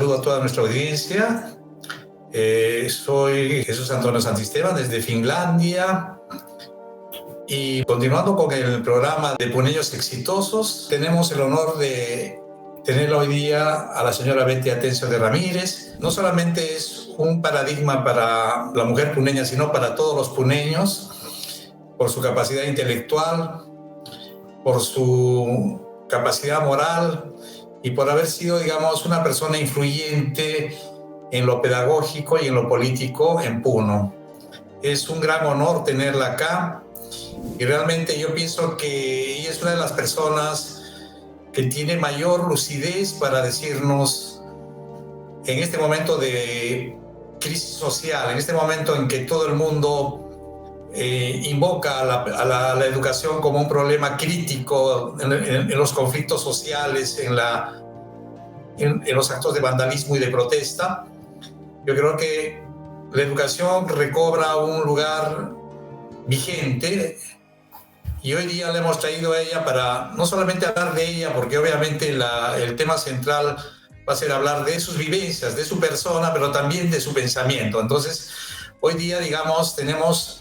saludo a toda nuestra audiencia. Soy Jesús Antonio Santisteban desde Finlandia. Y continuando con el programa de Puneños Exitosos, tenemos el honor de tener hoy día a la señora Betty Atencio de Ramírez. No solamente es un paradigma para la mujer puneña, sino para todos los puneños, por su capacidad intelectual, por su capacidad moral y por haber sido, digamos, una persona influyente en lo pedagógico y en lo político en Puno. Es un gran honor tenerla acá y realmente yo pienso que ella es una de las personas que tiene mayor lucidez para decirnos en este momento de crisis social, en este momento en que todo el mundo invoca a la educación como un problema crítico en los conflictos sociales, en los actos de vandalismo y de protesta. Yo creo que la educación recobra un lugar vigente y hoy día le hemos traído a ella para no solamente hablar de ella, porque obviamente el tema central va a ser hablar de sus vivencias, de su persona, pero también de su pensamiento. Entonces, hoy día, digamos, tenemos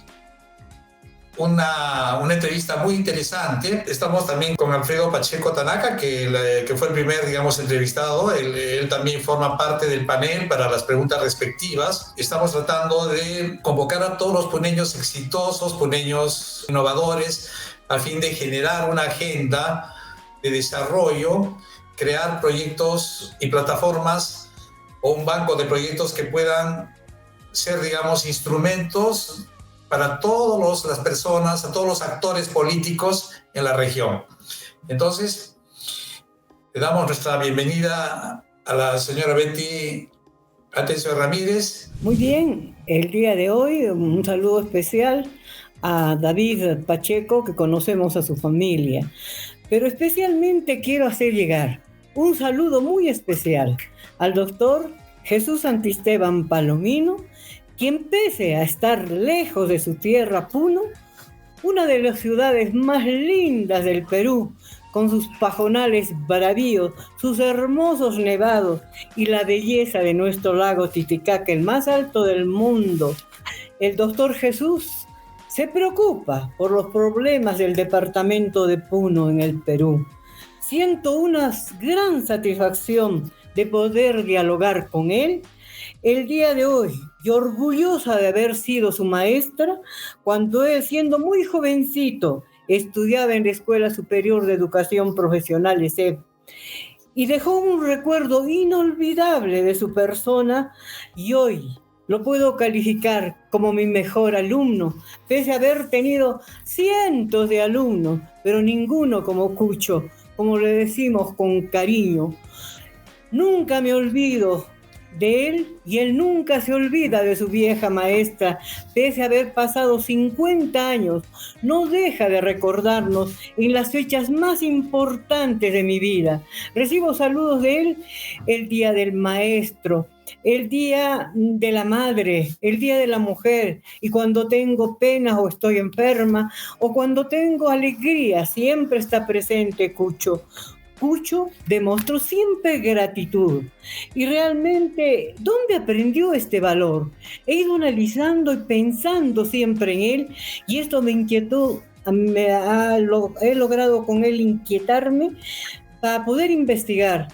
una entrevista muy interesante. Estamos también con Alfredo Pacheco Tanaka, que fue el primer, digamos, entrevistado. Él también forma parte del panel para las preguntas respectivas. Estamos tratando de convocar a todos los puneños exitosos, puneños innovadores, a fin de generar una agenda de desarrollo, crear proyectos y plataformas o un banco de proyectos que puedan ser, digamos, instrumentos para todas las personas, a todos los actores políticos en la región. Entonces, le damos nuestra bienvenida a la señora Betty Atencio Ramírez. Muy bien, el día de hoy un saludo especial a David Pacheco, que conocemos a su familia, pero especialmente quiero hacer llegar un saludo muy especial al doctor Jesús Santisteban Palomino, quien pese a estar lejos de su tierra Puno, una de las ciudades más lindas del Perú, con sus pajonales bravíos, sus hermosos nevados y la belleza de nuestro lago Titicaca, el más alto del mundo, el doctor Jesús se preocupa por los problemas del departamento de Puno en el Perú. Siento una gran satisfacción de poder dialogar con él el día de hoy, y orgullosa de haber sido su maestra cuando él, siendo muy jovencito, estudiaba en la Escuela Superior de Educación Profesional ESEP, y dejó un recuerdo inolvidable de su persona, y hoy lo puedo calificar como mi mejor alumno, pese a haber tenido cientos de alumnos, pero ninguno como Cucho, como le decimos con cariño. Nunca me olvido de él y él nunca se olvida de su vieja maestra, pese a haber pasado 50 años, no deja de recordarnos en las fechas más importantes de mi vida. Recibo saludos de él el día del maestro, el día de la madre, el día de la mujer, y cuando tengo penas o estoy enferma, o cuando tengo alegría, siempre está presente Cucho. Cucho demostró siempre gratitud. Y realmente, ¿dónde aprendió este valor? He ido analizando y pensando siempre en él, y esto me inquietó, he logrado con él inquietarme para poder investigar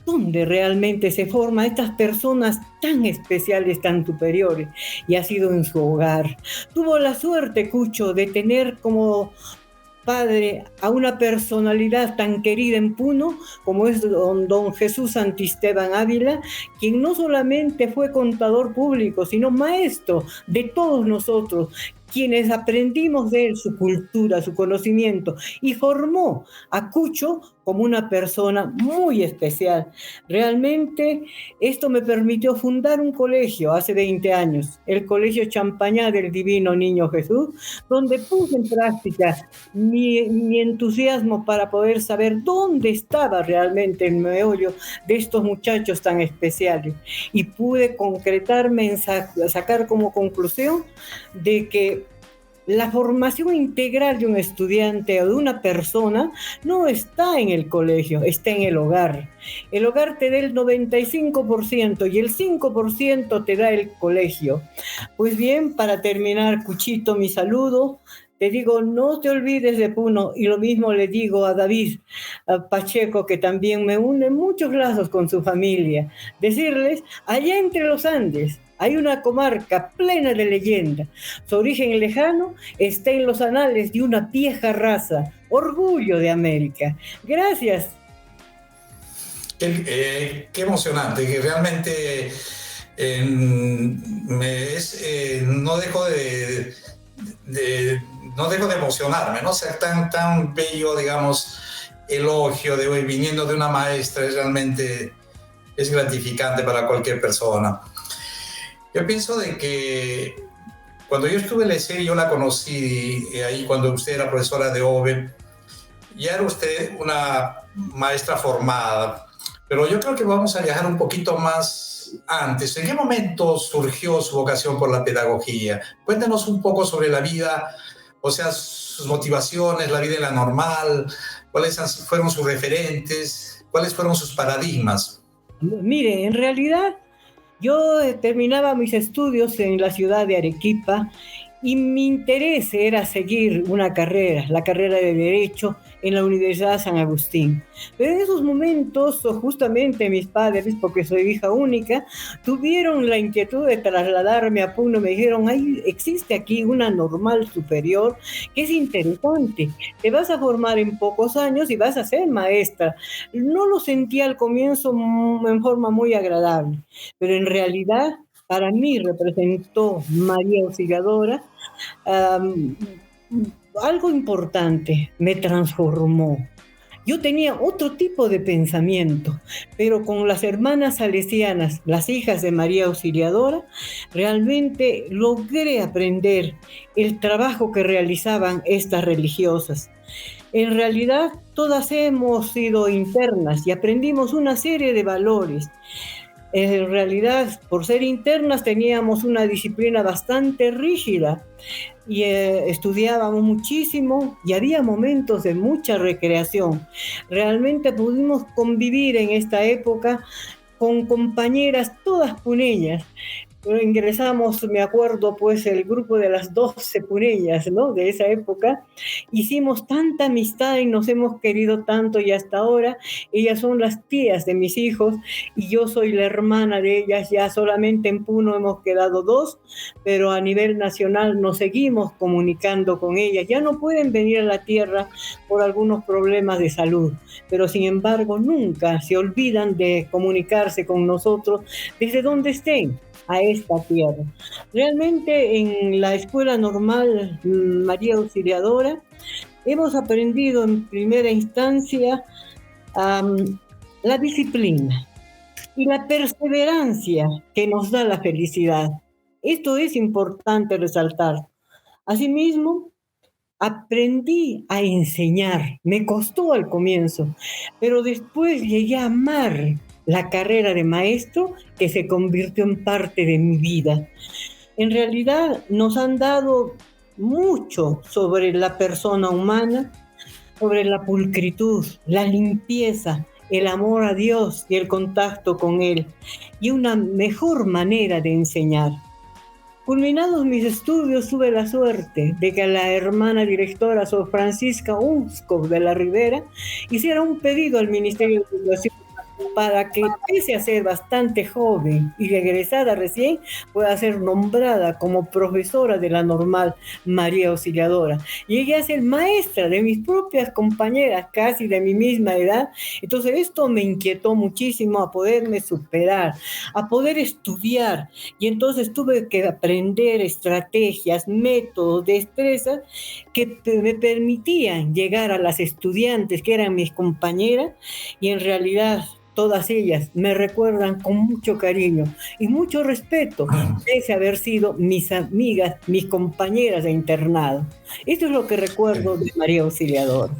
dónde realmente se forman estas personas tan especiales, tan superiores, y ha sido en su hogar. Tuvo la suerte, Cucho, de tener como padre a una personalidad tan querida en Puno como es don Jesús Santisteban Ávila, quien no solamente fue contador público, sino maestro de todos nosotros, quienes aprendimos de él su cultura, su conocimiento, y formó a Cucho como una persona muy especial. Realmente esto me permitió fundar un colegio hace 20 años, el Colegio Champañá del Divino Niño Jesús, donde puse en práctica mi entusiasmo para poder saber dónde estaba realmente el meollo de estos muchachos tan especiales, y pude concretarme en sacar como conclusión de que La formación integral de un estudiante o de una persona no está en el colegio, está en el hogar. El hogar te da el 95% y el 5% te da el colegio. Pues bien, para terminar, Cuchito, mi saludo. Te digo, no te olvides de Puno, y lo mismo le digo a David a Pacheco, que también me une muchos lazos con su familia. Decirles, allá entre los Andes hay una comarca plena de leyenda. Su origen lejano está en los anales de una vieja raza, orgullo de América. Gracias. Qué emocionante, que realmente no dejo no dejo de emocionarme, ¿no? Ser tan bello, digamos, elogio de hoy viniendo de una maestra es gratificante para cualquier persona. Yo pienso de que cuando yo estuve en la ESER, yo la conocí ahí cuando usted era profesora de OVE, ya era usted una maestra formada, pero yo creo que vamos a viajar un poquito más antes. ¿En qué momento surgió su vocación por la pedagogía? Cuéntanos un poco sobre la vida, o sea, sus motivaciones, la vida en la normal, cuáles fueron sus referentes, cuáles fueron sus paradigmas. Mire, en realidad yo terminaba mis estudios en la ciudad de Arequipa y mi interés era seguir una carrera, la carrera de Derecho en la Universidad San Agustín. Pero en esos momentos, justamente mis padres, porque soy hija única, tuvieron la inquietud de trasladarme a Puno. Me dijeron, existe aquí una normal superior que es interesante. Te vas a formar en pocos años y vas a ser maestra. No lo sentí al comienzo en forma muy agradable, pero en realidad para mí representó María Auxiliadora algo importante, me transformó. Yo tenía otro tipo de pensamiento, pero con las hermanas salesianas, las hijas de María Auxiliadora, realmente logré aprender el trabajo que realizaban estas religiosas. En realidad, todas hemos sido internas y aprendimos una serie de valores. En realidad, por ser internas, teníamos una disciplina bastante rígida y estudiábamos muchísimo y había momentos de mucha recreación. Realmente pudimos convivir en esta época con compañeras todas puneñas. Ingresamos, me acuerdo, pues el grupo de las 12 puneñas, ¿no? De esa época. Hicimos tanta amistad y nos hemos querido tanto, y hasta ahora ellas son las tías de mis hijos y yo soy la hermana de ellas. Ya solamente en Puno hemos quedado 2, pero a nivel nacional nos seguimos comunicando con ellas. Ya no pueden venir a la tierra por algunos problemas de salud, pero sin embargo nunca se olvidan de comunicarse con nosotros desde donde estén, a esta tierra. Realmente en la Escuela Normal María Auxiliadora hemos aprendido en primera instancia la disciplina y la perseverancia que nos da la felicidad. Esto es importante resaltar. Asimismo, aprendí a enseñar. Me costó al comienzo, pero después llegué a amar la carrera de maestro, que se convirtió en parte de mi vida. En realidad nos han dado mucho sobre la persona humana, sobre la pulcritud, la limpieza, el amor a Dios y el contacto con Él, y una mejor manera de enseñar. Culminados mis estudios, tuve la suerte de que la hermana directora, Sor Francisca Unskov de la Ribera, hiciera un pedido al Ministerio de Educación para que, pese a ser bastante joven y egresada recién, pueda ser nombrada como profesora de la Normal María Auxiliadora. Llegué a ser maestra de mis propias compañeras, casi de mi misma edad. Entonces esto me inquietó muchísimo a poderme superar, a poder estudiar, y entonces tuve que aprender estrategias, métodos, destrezas que me permitían llegar a las estudiantes que eran mis compañeras, y en realidad todas ellas me recuerdan con mucho cariño y mucho respeto, pese a haber sido mis amigas, mis compañeras de internado. Esto es lo que recuerdo de María Auxiliadora.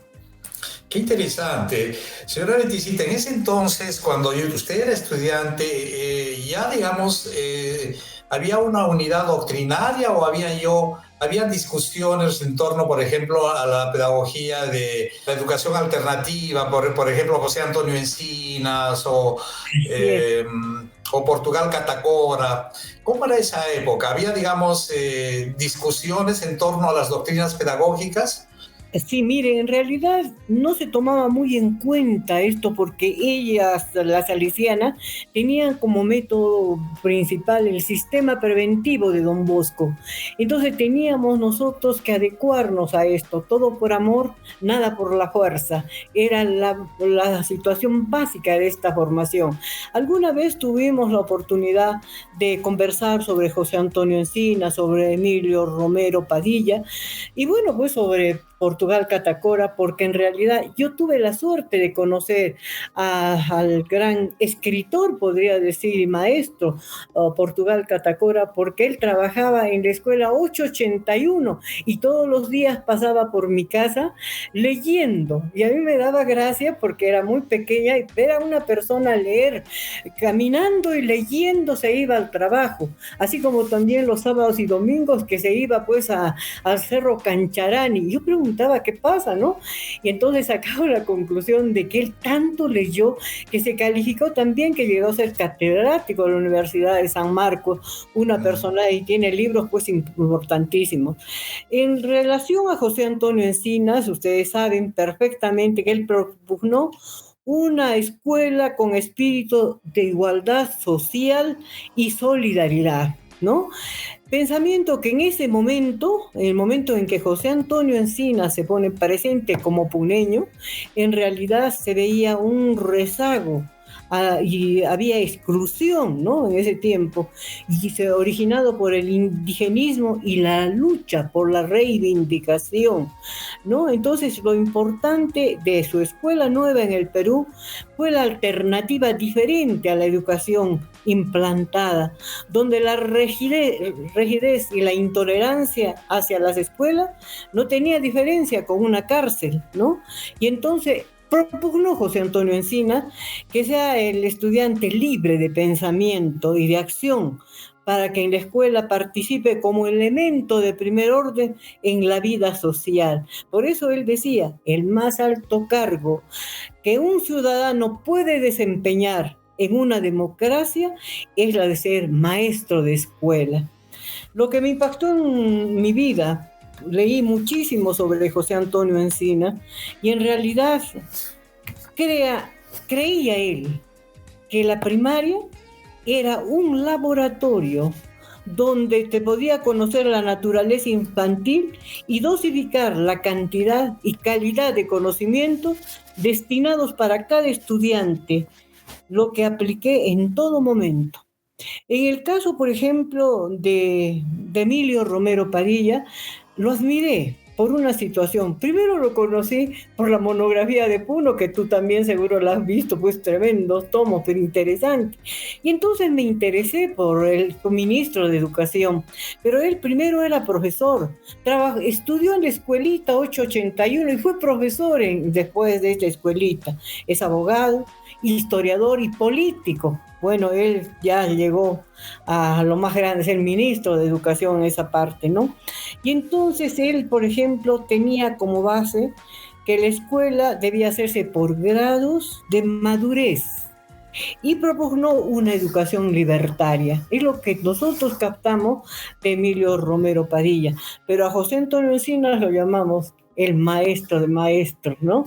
Qué interesante. Señora Betisita, en ese entonces, cuando usted era estudiante, ya digamos, ¿había una unidad doctrinaria o había había discusiones en torno, por ejemplo, a la pedagogía de la educación alternativa, por ejemplo, José Antonio Encinas o Portugal Catacora. ¿Cómo era esa época? ¿Había, digamos, discusiones en torno a las doctrinas pedagógicas? Sí, mire, en realidad no se tomaba muy en cuenta esto porque ellas, las salesianas, tenían como método principal el sistema preventivo de Don Bosco. Entonces teníamos nosotros que adecuarnos a esto, todo por amor, nada por la fuerza. Era la situación básica de esta formación. Alguna vez tuvimos la oportunidad de conversar sobre José Antonio Encina, sobre Emilio Romero Padilla, y bueno, pues sobre Portugal Catacora, porque en realidad yo tuve la suerte de conocer al gran escritor, podría decir, y maestro, Portugal Catacora, porque él trabajaba en la escuela 881 y todos los días pasaba por mi casa leyendo, y a mí me daba gracia porque era muy pequeña y ver a una persona leer, caminando y leyendo se iba al trabajo, así como también los sábados y domingos que se iba pues al Cerro Cancharani. Yo preguntaba qué pasa, ¿no? Y entonces sacaba la conclusión de que él tanto leyó que se calificó también, que llegó a ser catedrático de la Universidad de San Marcos, una persona, y tiene libros pues importantísimos. En relación a José Antonio Encinas, ustedes saben perfectamente que él propugnó una escuela con espíritu de igualdad social y solidaridad, ¿no? Pensamiento que en ese momento, en el momento en que José Antonio Encinas se pone presente como puneño, en realidad se veía un rezago. Y había exclusión, ¿no? En ese tiempo, y se originado por el indigenismo y la lucha por la reivindicación, ¿no? Entonces, lo importante de su escuela nueva en el Perú fue la alternativa diferente a la educación implantada, donde la rigidez y la intolerancia hacia las escuelas no tenía diferencia con una cárcel, ¿no? Y entonces propugnó José Antonio Encina que sea el estudiante libre de pensamiento y de acción para que en la escuela participe como elemento de primer orden en la vida social. Por eso él decía, el más alto cargo que un ciudadano puede desempeñar en una democracia es la de ser maestro de escuela. Lo que me impactó en mi vida, leí muchísimo sobre José Antonio Encina y en realidad creía él que la primaria era un laboratorio donde te podía conocer la naturaleza infantil y dosificar la cantidad y calidad de conocimientos destinados para cada estudiante, lo que apliqué en todo momento. En el caso, por ejemplo, de Emilio Romero Padilla, lo admiré por una situación. Primero lo conocí por la monografía de Puno, que tú también seguro la has visto, pues tremendos tomos, pero interesante. Y entonces me interesé por el ministro de Educación, pero él primero era profesor, estudió en la escuelita 881 y fue profesor después de esta escuelita. Es abogado, historiador y político. Bueno, él ya llegó a lo más grande, ser ministro de Educación en esa parte, ¿no? Y entonces él, por ejemplo, tenía como base que la escuela debía hacerse por grados de madurez y propugnó una educación libertaria. Es lo que nosotros captamos de Emilio Romero Padilla, pero a José Antonio Encinas lo llamamos el maestro de maestros, ¿no?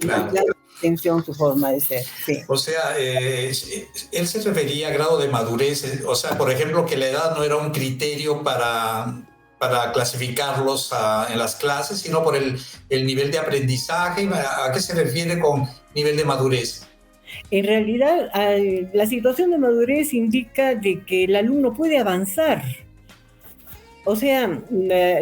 Claro. Atención su forma de ser. Sí. O sea, él se refería a grado de madurez, o sea, por ejemplo, que la edad no era un criterio para clasificarlos en las clases, sino por el nivel de aprendizaje. ¿A qué se refiere con nivel de madurez? En realidad, la situación de madurez indica de que el alumno puede avanzar. O sea,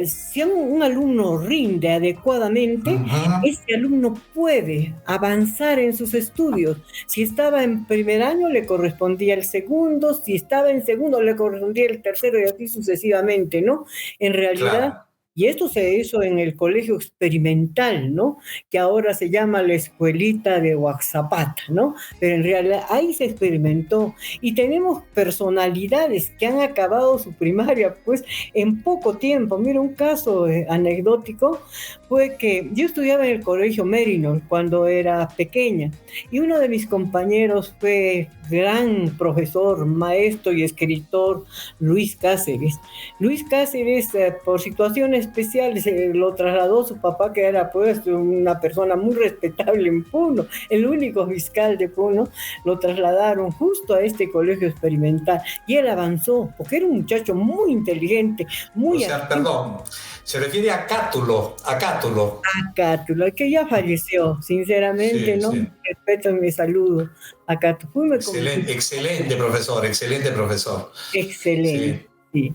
si un alumno rinde adecuadamente, ese alumno puede avanzar en sus estudios. Si estaba en primer año, le correspondía el segundo, si estaba en segundo, le correspondía el tercero y así sucesivamente, ¿no? En realidad, claro, Y esto se hizo en el colegio experimental, ¿no? Que ahora se llama la escuelita de Oaxapata, ¿no? Pero en realidad ahí se experimentó. Y tenemos personalidades que han acabado su primaria, pues, en poco tiempo. Mira, un caso anecdótico fue que yo estudiaba en el colegio Merinol cuando era pequeña. Y uno de mis compañeros fue gran profesor, maestro y escritor, Luis Cáceres. Luis Cáceres, por situaciones especiales, lo trasladó su papá, que era pues una persona muy respetable en Puno, el único fiscal de Puno, lo trasladaron justo a este colegio experimental y él avanzó, porque era un muchacho muy inteligente, muy O sea, perdón, se refiere a Cátulo, a Cátulo. Cátulo, que ya falleció, sinceramente, Sí, ¿no? sí. Respeto y mi saludo a Cátulo. Excelente, excelente profesor, excelente profesor. Excelente, Sí. sí.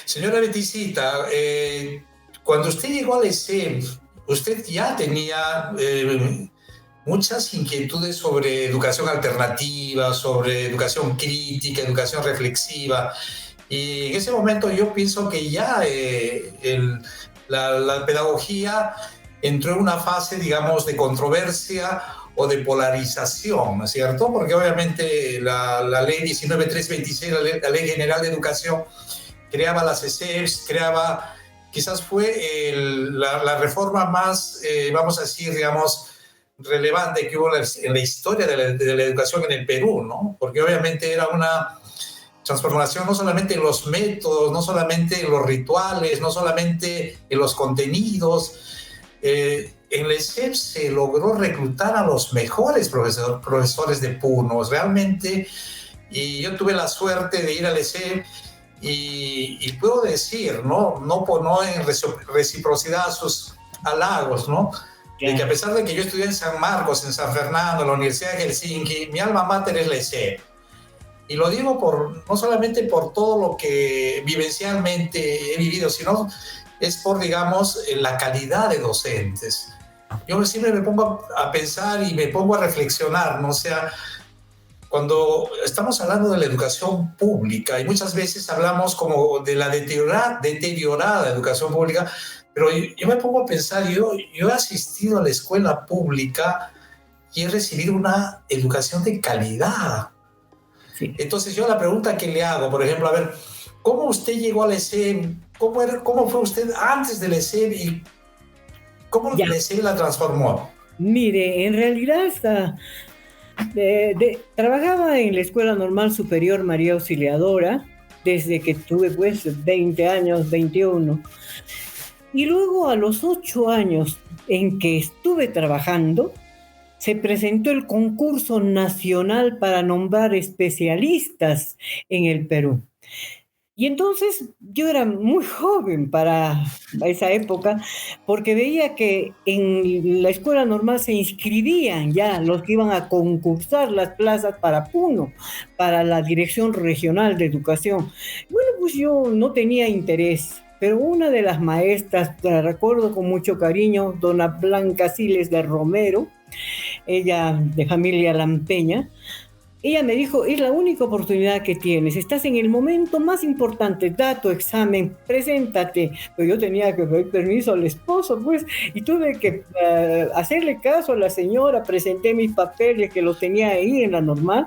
Señora Betisita, cuando usted llegó al ESEF, usted ya tenía muchas inquietudes sobre educación alternativa, sobre educación crítica, educación reflexiva. Y en ese momento yo pienso que ya la pedagogía entró en una fase, digamos, de controversia o de polarización, ¿no es cierto? Porque obviamente la ley 19326, la Ley General de Educación, creaba las ESEPs, creaba, quizás fue la reforma más, vamos a decir, digamos, relevante que hubo en la historia de la educación en el Perú, ¿no? Porque obviamente era una transformación no solamente en los métodos, no solamente en los rituales, no solamente en los contenidos. En la ESEP se logró reclutar a los mejores profesores de Puno, realmente, y yo tuve la suerte de ir al ESEP y puedo decir, no en reciprocidad a sus halagos, ¿no? De que a pesar de que yo estudié en San Marcos, en San Fernando, en la Universidad de Helsinki, mi alma mater es la ESEP. Y lo digo no solamente por todo lo que vivencialmente he vivido, sino es por, digamos, la calidad de docentes. Yo siempre me pongo a pensar y me pongo a reflexionar, ¿no? O sea, cuando estamos hablando de la educación pública, y muchas veces hablamos como de la deteriorada educación pública, pero yo me pongo a pensar, yo he asistido a la escuela pública y he recibido una educación de calidad. Sí. Entonces yo la pregunta que le hago, por ejemplo, a ver, ¿cómo usted llegó al ESEM? ¿Cómo fue usted antes del ESEM y cómo el ESEM la transformó? Mire, en realidad trabajaba en la Escuela Normal Superior María Auxiliadora desde que tuve pues 20 años, 21. Y luego a los 8 años en que estuve trabajando, se presentó el concurso nacional para nombrar especialistas en el Perú. Y entonces yo era muy joven para esa época, porque veía que en la escuela normal se inscribían ya los que iban a concursar las plazas para Puno, para la Dirección Regional de Educación. Bueno, pues yo no tenía interés. Pero una de las maestras, la recuerdo con mucho cariño, dona Blanca Siles de Romero, ella de familia lampeña, ella me dijo, es la única oportunidad que tienes, estás en el momento más importante, da tu examen, preséntate. Pero yo tenía que pedir permiso al esposo, pues, y tuve que hacerle caso a la señora, presenté mis papeles que los tenía ahí en la normal,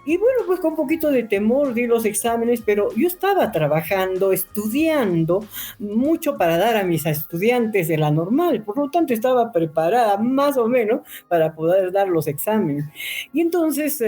y bueno, pues con un poquito de temor di los exámenes, pero yo estaba trabajando, estudiando mucho para dar a mis estudiantes de la normal, por lo tanto estaba preparada más o menos para poder dar los exámenes. Y entonces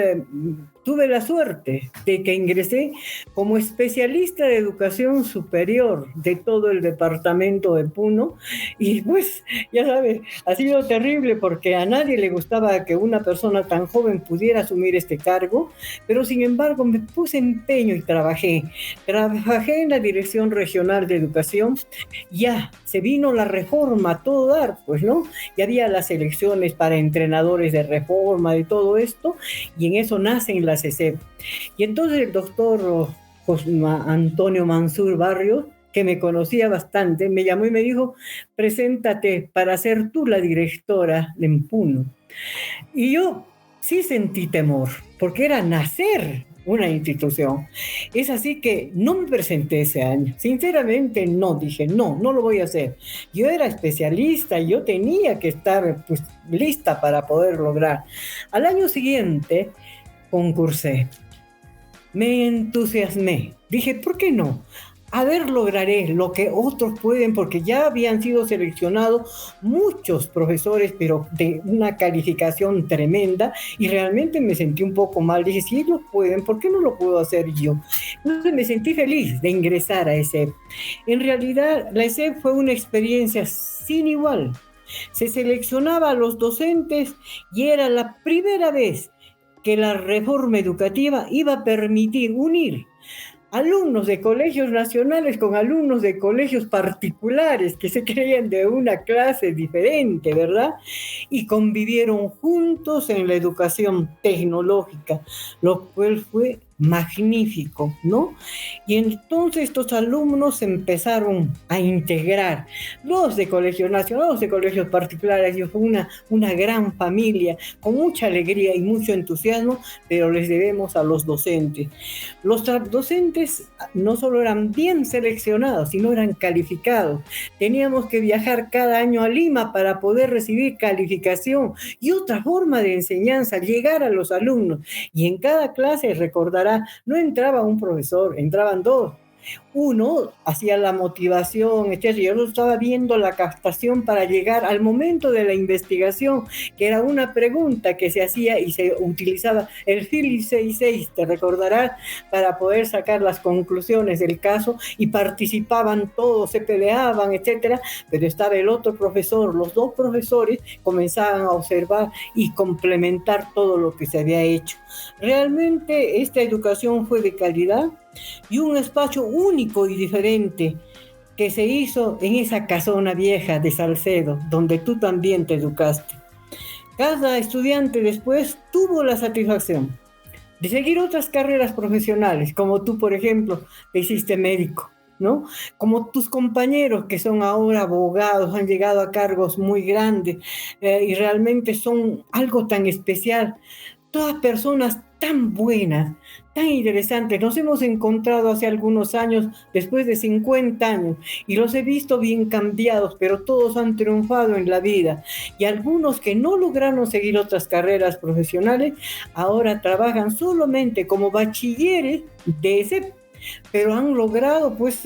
tuve la suerte de que ingresé como especialista de educación superior de todo el departamento de Puno, y pues ya sabes, ha sido terrible porque a nadie le gustaba que una persona tan joven pudiera asumir este cargo, pero sin embargo me puse empeño y trabajé en la Dirección Regional de Educación. Ya se vino la reforma a todo dar, pues, ¿no? Ya había las elecciones para entrenadores de reforma, de todo esto, y en eso nacen las ESEP. Y entonces el doctor Antonio Mansur Barrios, que me conocía bastante, me llamó y me dijo, preséntate para ser tú la directora de Puno. Y yo sí sentí temor, porque era nacer una institución. Es así que no me presenté ese año. Sinceramente no, dije, no lo voy a hacer. Yo era especialista, yo tenía que estar pues, lista para poder lograr. Al año siguiente concursé. Me entusiasmé. Dije, ¿por qué no? A ver, lograré lo que otros pueden, porque ya habían sido seleccionados muchos profesores, pero de una calificación tremenda, y realmente me sentí un poco mal. Dije, si ellos pueden, ¿por qué no lo puedo hacer yo? Entonces me sentí feliz de ingresar a ESEP. En realidad, la ESEP fue una experiencia sin igual. Se seleccionaba a los docentes y era la primera vez que la reforma educativa iba a permitir unir alumnos de colegios nacionales con alumnos de colegios particulares que se creían de una clase diferente, ¿verdad? Y convivieron juntos en la educación tecnológica, lo cual fue magnífico, ¿no? Y entonces estos alumnos empezaron a integrar, los de colegios nacionales, los de colegios particulares, y fue una gran familia, con mucha alegría y mucho entusiasmo, pero les debemos a los docentes. Los docentes no solo eran bien seleccionados, sino eran calificados. Teníamos que viajar cada año a Lima para poder recibir calificación y otra forma de enseñanza, llegar a los alumnos. Y en cada clase, recordará, no entraba un profesor, entraban dos. Uno hacía la motivación, etc. Yo estaba viendo la captación para llegar al momento de la investigación, que era una pregunta que se hacía y se utilizaba el Phillips 66, te recordarás, para poder sacar las conclusiones del caso, y participaban todos, se peleaban, etc. Pero estaba el otro profesor, los dos profesores comenzaban a observar y complementar todo lo que se había hecho. Realmente esta educación fue de calidad y un espacio único y diferente que se hizo en esa casona vieja de Salcedo, donde tú también te educaste. Cada estudiante después tuvo la satisfacción de seguir otras carreras profesionales, como tú, por ejemplo, te hiciste médico, ¿no? Como tus compañeros que son ahora abogados, han llegado a cargos muy grandes y realmente son algo tan especial. Todas personas tan buenas, tan interesantes. Nos hemos encontrado hace algunos años, después de 50 años, y los he visto bien cambiados, pero todos han triunfado en la vida. Y algunos que no lograron seguir otras carreras profesionales, ahora trabajan solamente como bachilleres de ese, pero han logrado, pues,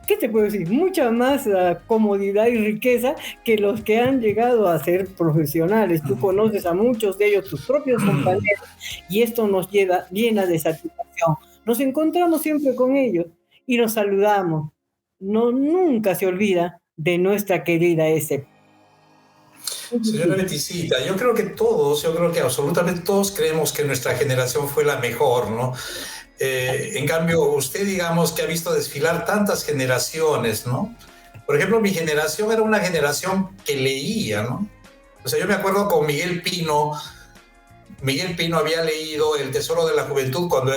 ¿qué te puedo decir? Mucha más comodidad y riqueza que los que han llegado a ser profesionales. Tú conoces a muchos de ellos, tus propios compañeros, y esto nos llena de satisfacción. Nos encontramos siempre con ellos y nos saludamos. No, nunca se olvida de nuestra querida ESEP. Señora Betisita, yo creo que absolutamente todos creemos que nuestra generación fue la mejor, ¿no? En cambio, usted, digamos, que ha visto desfilar tantas generaciones, ¿no? Por ejemplo, mi generación era una generación que leía, ¿no? O sea, yo me acuerdo con Miguel Pino. Miguel Pino había leído El Tesoro de la Juventud cuando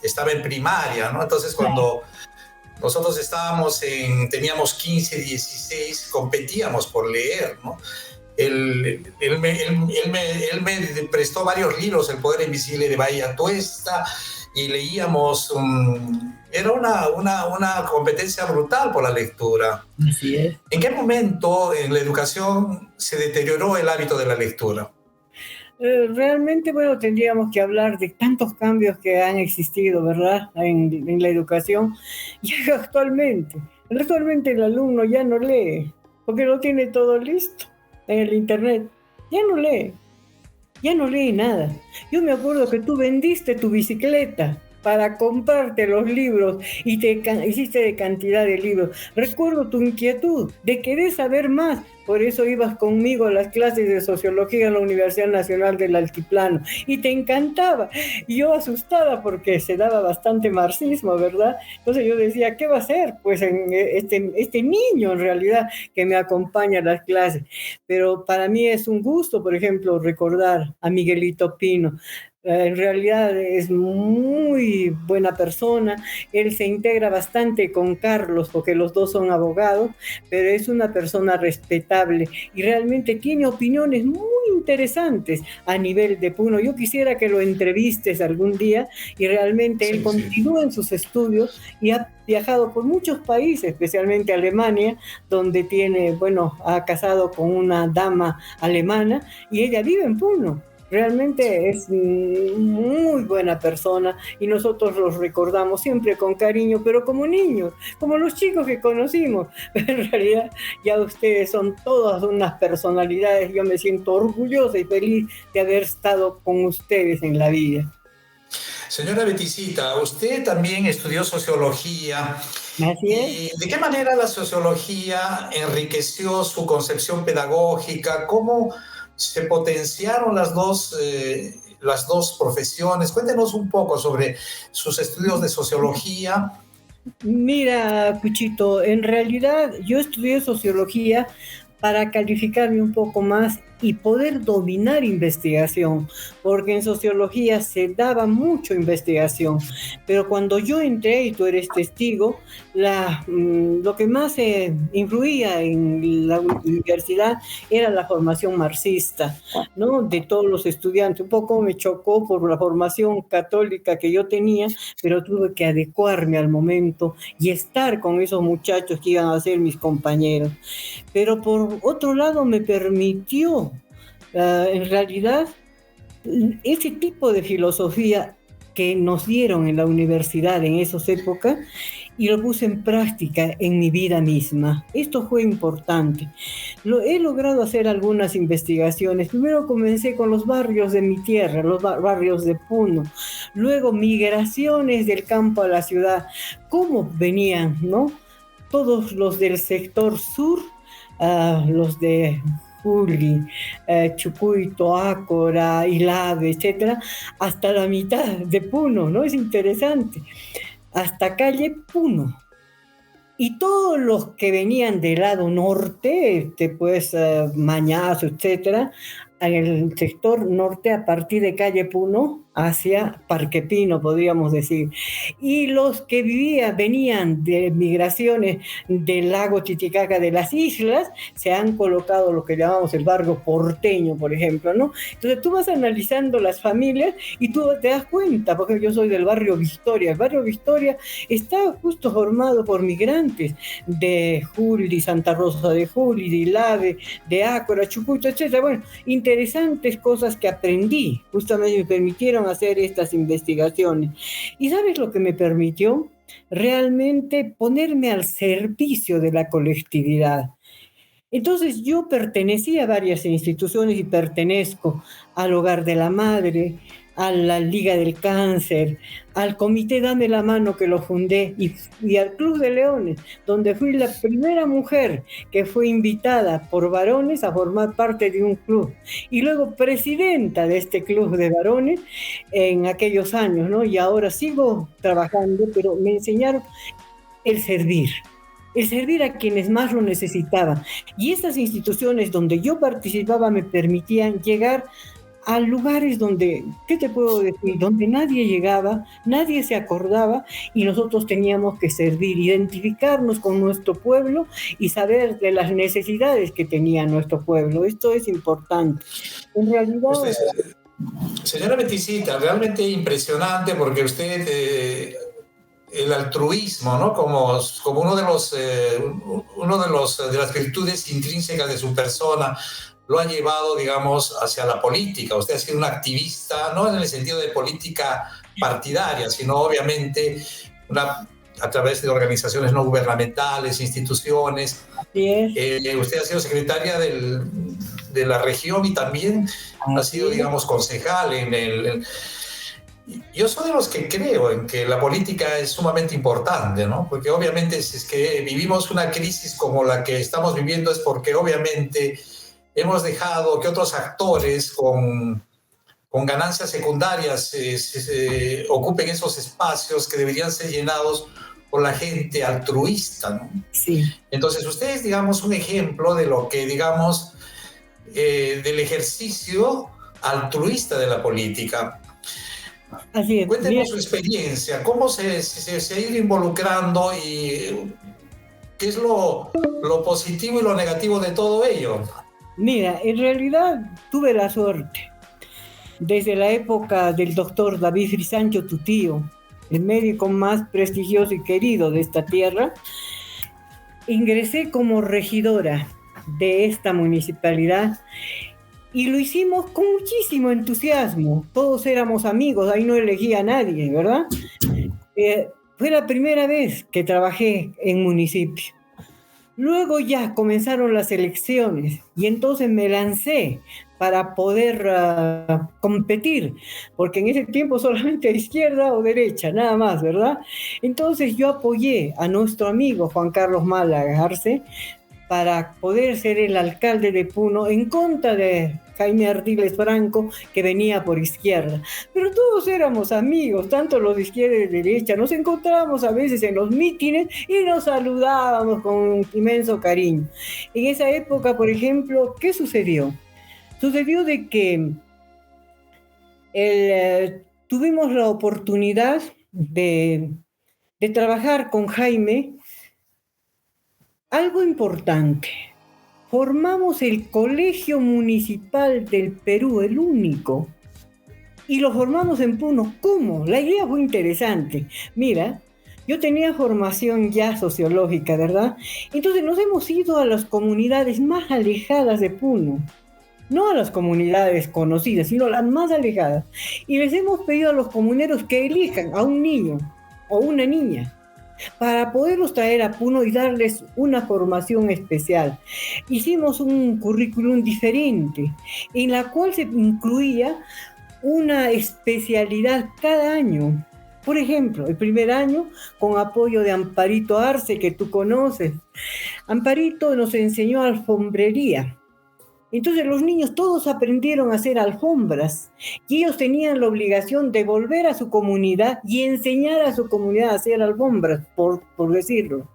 estaba en primaria, ¿no? Entonces, cuando nosotros teníamos 15, 16, competíamos por leer, ¿no? Él me prestó varios libros, El Poder Invisible de Bahía Tuesta, y leíamos, era una competencia brutal por la lectura. Así es. ¿En qué momento en la educación se deterioró el hábito de la lectura? Realmente, bueno, tendríamos que hablar de tantos cambios que han existido, ¿verdad?, en la educación. Y actualmente el alumno ya no lee, porque lo tiene todo listo en el internet. Ya no lee nada. Yo me acuerdo que tú vendiste tu bicicleta para comprarte los libros y te hiciste de cantidad de libros. Recuerdo tu inquietud de querer saber más. Por eso ibas conmigo a las clases de sociología en la Universidad Nacional del Altiplano y te encantaba. Y yo asustada porque se daba bastante marxismo, ¿verdad? Entonces yo decía, ¿qué va a hacer? Pues este niño en realidad que me acompaña a las clases. Pero para mí es un gusto, por ejemplo, recordar a Miguelito Pino. En realidad es muy buena persona. Él se integra bastante con Carlos porque los dos son abogados, pero es una persona respetable y realmente tiene opiniones muy interesantes a nivel de Puno. Yo quisiera que lo entrevistes algún día y realmente él Sí, sí. continúa en sus estudios y ha viajado por muchos países, especialmente Alemania, donde tiene, bueno, ha casado con una dama alemana y ella vive en Puno. Realmente es muy buena persona y nosotros los recordamos siempre con cariño, pero como niños, como los chicos que conocimos. En realidad ya ustedes son todas unas personalidades. Yo me siento orgullosa y feliz de haber estado con ustedes en la vida. Señora Betisita, usted también estudió sociología. Así es. ¿Y de qué manera la sociología enriqueció su concepción pedagógica? ¿Cómo se potenciaron las dos profesiones? Cuéntenos un poco sobre sus estudios de sociología. Mira, Cuchito, en realidad yo estudié sociología para calificarme un poco más y poder dominar investigación, porque en sociología se daba mucho investigación, pero cuando yo entré, y tú eres testigo, lo que más influía en la universidad era la formación marxista, ¿no? De todos los estudiantes. Un poco me chocó por la formación católica que yo tenía, pero tuve que adecuarme al momento y estar con esos muchachos que iban a ser mis compañeros. Pero por otro lado me permitió, en realidad, ese tipo de filosofía que nos dieron en la universidad en esas épocas y lo puse en práctica en mi vida misma. Esto fue importante. He logrado hacer algunas investigaciones. Primero comencé con los barrios de mi tierra, los barrios de Puno. Luego migraciones del campo a la ciudad. ¿Cómo venían, no? Todos los del sector sur, los de Juli, Chucuito, Ácora, Ilave, etcétera, hasta la mitad de Puno, ¿no? Es interesante. Hasta calle Puno. Y todos los que venían del lado norte, pues Mañazo, etcétera, en el sector norte a partir de calle Puno hacia Parque Pino, podríamos decir. Y los que venían de migraciones del lago Titicaca de las islas, se han colocado lo que llamamos el barrio porteño, por ejemplo, ¿no? Entonces tú vas analizando las familias y tú te das cuenta, porque yo soy del barrio Victoria. El barrio Victoria está justo formado por migrantes de Juli, Santa Rosa de Juli, de Ilave, de Ácora, Chucuito, etcétera. Bueno, interesantes cosas que aprendí, justamente me permitieron hacer estas investigaciones. ¿Y sabes lo que me permitió? Realmente ponerme al servicio de la colectividad. Entonces yo pertenecí a varias instituciones y pertenezco al Hogar de la Madre, a la Liga del Cáncer, al Comité Dame la Mano que lo fundé y al Club de Leones, donde fui la primera mujer que fue invitada por varones a formar parte de un club y luego presidenta de este club de varones en aquellos años, ¿no? Y ahora sigo trabajando, pero me enseñaron el servir a quienes más lo necesitaban. Y estas instituciones donde yo participaba me permitían llegar a lugares donde, ¿qué te puedo decir? Donde nadie llegaba, nadie se acordaba y nosotros teníamos que servir, identificarnos con nuestro pueblo y saber de las necesidades que tenía nuestro pueblo. Esto es importante. En realidad... Usted, señora Betisita, realmente impresionante porque usted... el altruismo, ¿no? Como de las virtudes intrínsecas de su persona, lo ha llevado, digamos, hacia la política. Usted ha sido un activista, no en el sentido de política partidaria, sino obviamente a través de organizaciones no gubernamentales, instituciones. Usted ha sido secretaria de la región y también ha sido, digamos, concejal Yo soy de los que creo en que la política es sumamente importante, ¿no? Porque obviamente si es que vivimos una crisis como la que estamos viviendo es porque obviamente hemos dejado que otros actores con ganancias secundarias ocupen esos espacios que deberían ser llenados por la gente altruista, ¿no? Sí. Entonces usted es, digamos, un ejemplo de lo que, digamos, del ejercicio altruista de la política. Así es. Mira, Cuéntenos su experiencia, cómo se ha ido involucrando y qué es lo positivo y lo negativo de todo ello. mira, en realidad tuve la suerte, desde la época del doctor David Frisancho, tu tío, el médico más prestigioso y querido de esta tierra, ingresé como regidora de esta municipalidad y lo hicimos con muchísimo entusiasmo. Todos éramos amigos, ahí no elegía a nadie, ¿verdad? Fue la primera vez que trabajé en municipio. Luego ya comenzaron las elecciones y entonces me lancé para poder competir, porque en ese tiempo solamente izquierda o derecha, nada más, ¿verdad? Entonces yo apoyé a nuestro amigo Juan Carlos Málaga Arce para poder ser el alcalde de Puno en contra de Jaime Ardiles Franco, que venía por izquierda. Pero todos éramos amigos, tanto los de izquierda y de derecha. Nos encontrábamos a veces en los mítines y nos saludábamos con inmenso cariño. En esa época, por ejemplo, ¿qué sucedió? Sucedió de que tuvimos la oportunidad de trabajar con Jaime algo importante. Formamos el Colegio Municipal del Perú, el único, y lo formamos en Puno. ¿Cómo? La idea fue interesante. Mira, yo tenía formación ya sociológica, ¿verdad? Entonces nos hemos ido a las comunidades más alejadas de Puno, no a las comunidades conocidas, sino a las más alejadas. Y les hemos pedido a los comuneros que elijan a un niño o una niña para poderlos traer a Puno y darles una formación especial. Hicimos un currículum diferente, en la cual se incluía una especialidad cada año. Por ejemplo, el primer año, con apoyo de Amparito Arce, que tú conoces. Amparito nos enseñó alfombrería. Entonces los niños todos aprendieron a hacer alfombras y ellos tenían la obligación de volver a su comunidad y enseñar a su comunidad a hacer alfombras, por decirlo.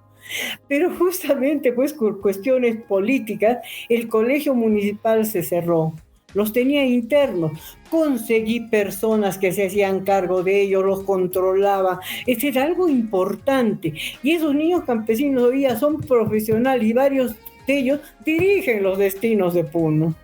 Pero justamente pues por cuestiones políticas el colegio municipal se cerró. Los tenía internos, conseguí personas que se hacían cargo de ellos, los controlaba, eso era algo importante. Y esos niños campesinos hoy día son profesionales y varios de ellos dirigen los destinos de Puno.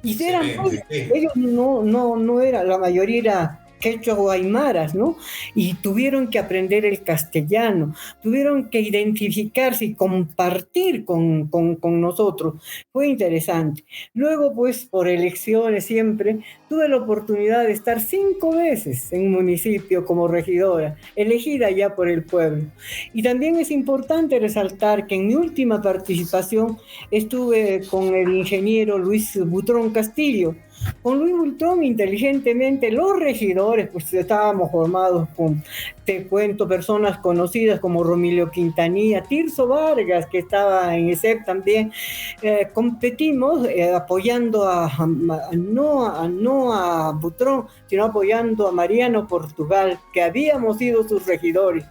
Y eran, ellos no era, la mayoría era quechua o aymaras, ¿no? Y tuvieron que aprender el castellano, tuvieron que identificarse y compartir con nosotros. Fue interesante. Luego, pues, por elecciones siempre, tuve la oportunidad de estar 5 veces en un municipio como regidora, elegida ya por el pueblo. Y también es importante resaltar que en mi última participación estuve con el ingeniero Luis Butrón Castillo. Con Luis Butrón, inteligentemente, los regidores, pues estábamos formados con, te cuento, personas conocidas como Romilio Quintanilla, Tirso Vargas, que estaba en ESEP también, competimos apoyando no a Butrón, sino apoyando a Mariano Portugal, que habíamos sido sus regidores.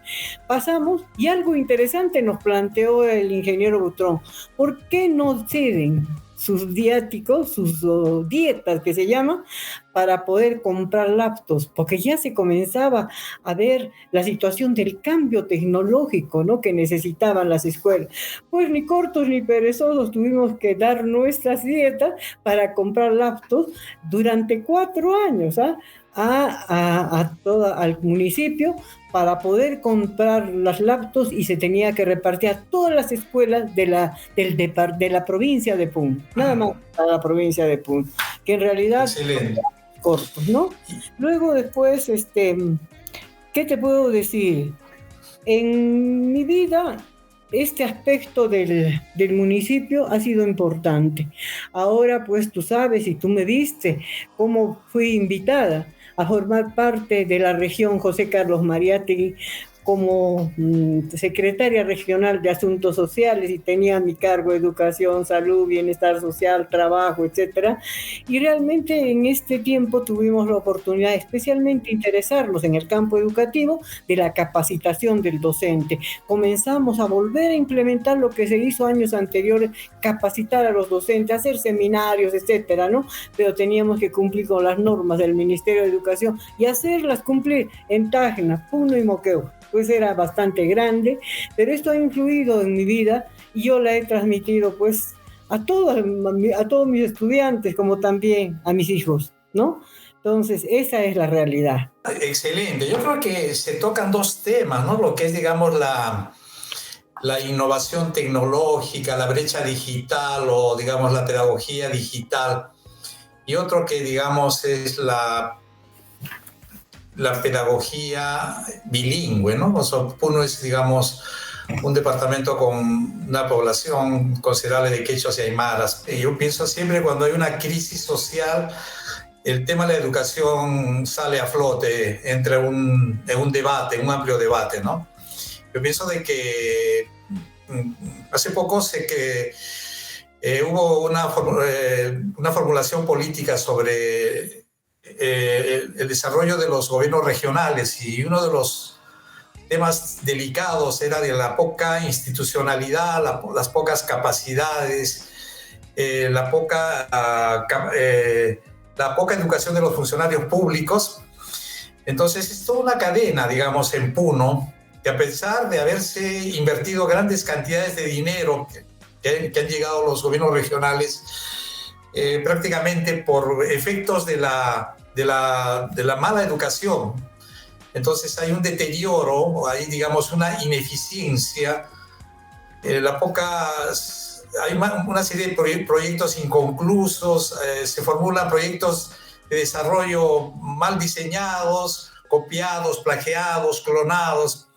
Pasamos y algo interesante nos planteó el ingeniero Butrón. ¿Por qué no ceden sus viáticos, sus dietas que se llama, para poder comprar laptops? Porque ya se comenzaba a ver la situación del cambio tecnológico, ¿no?, que necesitaban las escuelas. Pues ni cortos ni perezosos tuvimos que dar nuestras dietas para comprar laptops durante 4 años, ¿ah? Al municipio para poder comprar las laptops, y se tenía que repartir a todas las escuelas de la provincia de Puno, nada más a la provincia de Puno, que en realidad excelente, cortos, ¿no? Luego después, ¿qué te puedo decir? En mi vida este aspecto del municipio ha sido importante. Ahora pues tú sabes y tú me viste cómo fui invitada a formar parte de la región José Carlos Mariátegui como secretaria regional de Asuntos Sociales y tenía a mi cargo educación, salud, bienestar social, trabajo, etcétera. Y realmente en este tiempo tuvimos la oportunidad, especialmente interesarnos en el campo educativo, de la capacitación del docente. Comenzamos a volver a implementar lo que se hizo años anteriores, capacitar a los docentes, hacer seminarios, etcétera, ¿no? Pero teníamos que cumplir con las normas del Ministerio de Educación y hacerlas cumplir en Tacna, Puno y Moquegua. Pues era bastante grande, pero esto ha influido en mi vida y yo la he transmitido pues a todos mis estudiantes, como también a mis hijos, ¿no? Entonces, esa es la realidad. Excelente. Yo creo que se tocan dos temas, ¿no? Lo que es, digamos, la innovación tecnológica, la brecha digital o, digamos, la pedagogía digital. Y otro que, digamos, es la pedagogía bilingüe, ¿no? O sea, Puno es, digamos, un departamento con una población considerable de quechuas y aymaras. Y yo pienso siempre cuando hay una crisis social, el tema de la educación sale a flote entre un debate, un amplio debate, ¿no? Yo pienso de que hace poco sé que hubo una formulación política sobre el desarrollo de los gobiernos regionales y uno de los temas delicados era de la poca institucionalidad, las pocas capacidades, la poca educación de los funcionarios públicos. Entonces es toda una cadena, digamos, en Puno, que a pesar de haberse invertido grandes cantidades de dinero que han llegado a los gobiernos regionales, prácticamente por efectos de la mala educación. Entonces hay un deterioro, hay, digamos, una ineficiencia, hay una serie de proyectos inconclusos, se formulan proyectos de desarrollo mal diseñados, copiados, plagiados, clonados,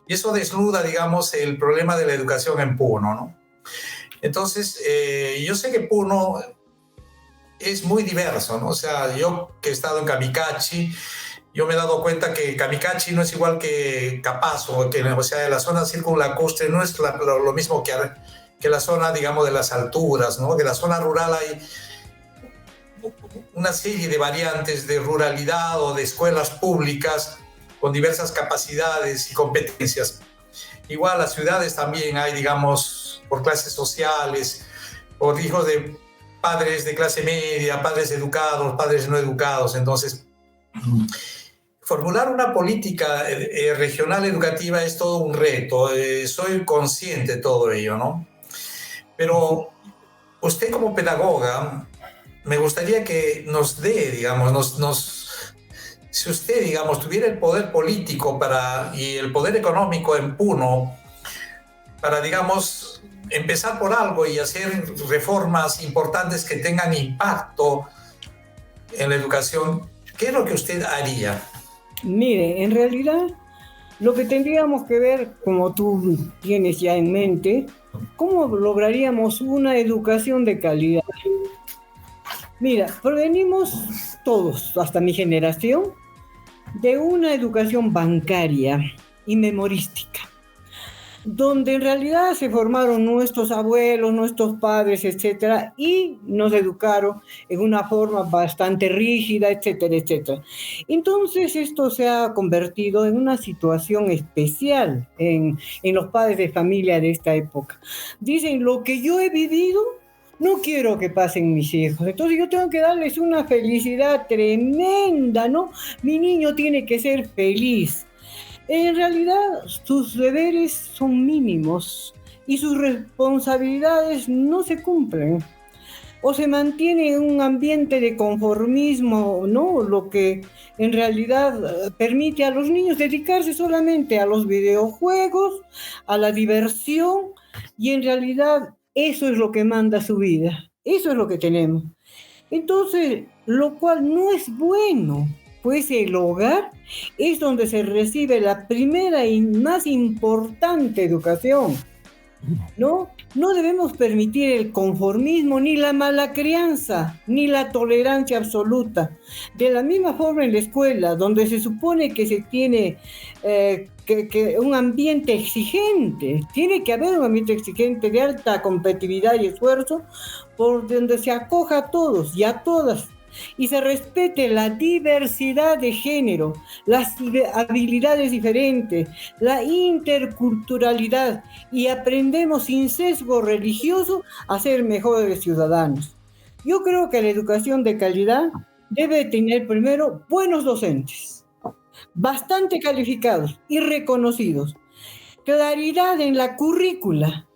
y eso desnuda, digamos, el problema de la educación en Puno, ¿no? Entonces, yo sé que Puno es muy diverso, ¿no? O sea, yo que he estado en Camicachi, yo me he dado cuenta que Camicachi no es igual que Capazo, o sea, la zona circunlacustre no es lo mismo que la zona, digamos, de las alturas, ¿no? Que en la zona rural hay una serie de variantes de ruralidad o de escuelas públicas con diversas capacidades y competencias. Igual las ciudades también hay, digamos, por clases sociales, por hijos de padres de clase media, padres educados, padres no educados. Entonces, formular una política regional educativa es todo un reto. Soy consciente de todo ello, ¿no? Pero usted como pedagoga, me gustaría que nos dé, digamos, si usted, digamos, tuviera el poder político y el poder económico en Puno para, digamos, empezar por algo y hacer reformas importantes que tengan impacto en la educación, ¿qué es lo que usted haría? Mire, en realidad lo que tendríamos que ver, como tú tienes ya en mente, ¿cómo lograríamos una educación de calidad? Mira, provenimos todos, hasta mi generación, de una educación bancaria y memorística, donde en realidad se formaron nuestros abuelos, nuestros padres, etcétera, y nos educaron en una forma bastante rígida, etcétera, etcétera. Entonces esto se ha convertido en una situación especial en los padres de familia de esta época. Dicen, lo que yo he vivido, no quiero que pasen mis hijos. Entonces yo tengo que darles una felicidad tremenda, ¿no? Mi niño tiene que ser feliz. En realidad, sus deberes son mínimos y sus responsabilidades no se cumplen. O se mantiene en un ambiente de conformismo, ¿no? Lo que en realidad permite a los niños dedicarse solamente a los videojuegos, a la diversión, y en realidad eso es lo que manda su vida. Eso es lo que tenemos. Entonces, lo cual no es bueno, pues el hogar es donde se recibe la primera y más importante educación. ¿no? No debemos permitir el conformismo, ni la mala crianza, ni la tolerancia absoluta. De la misma forma en la escuela, donde se supone que se tiene que un ambiente exigente, tiene que haber un ambiente exigente de alta competitividad y esfuerzo, por donde se acoja a todos y a todas y se respete la diversidad de género, las habilidades diferentes, la interculturalidad y aprendemos sin sesgo religioso a ser mejores ciudadanos. Yo creo que la educación de calidad debe tener primero buenos docentes, bastante calificados y reconocidos, claridad en la currícula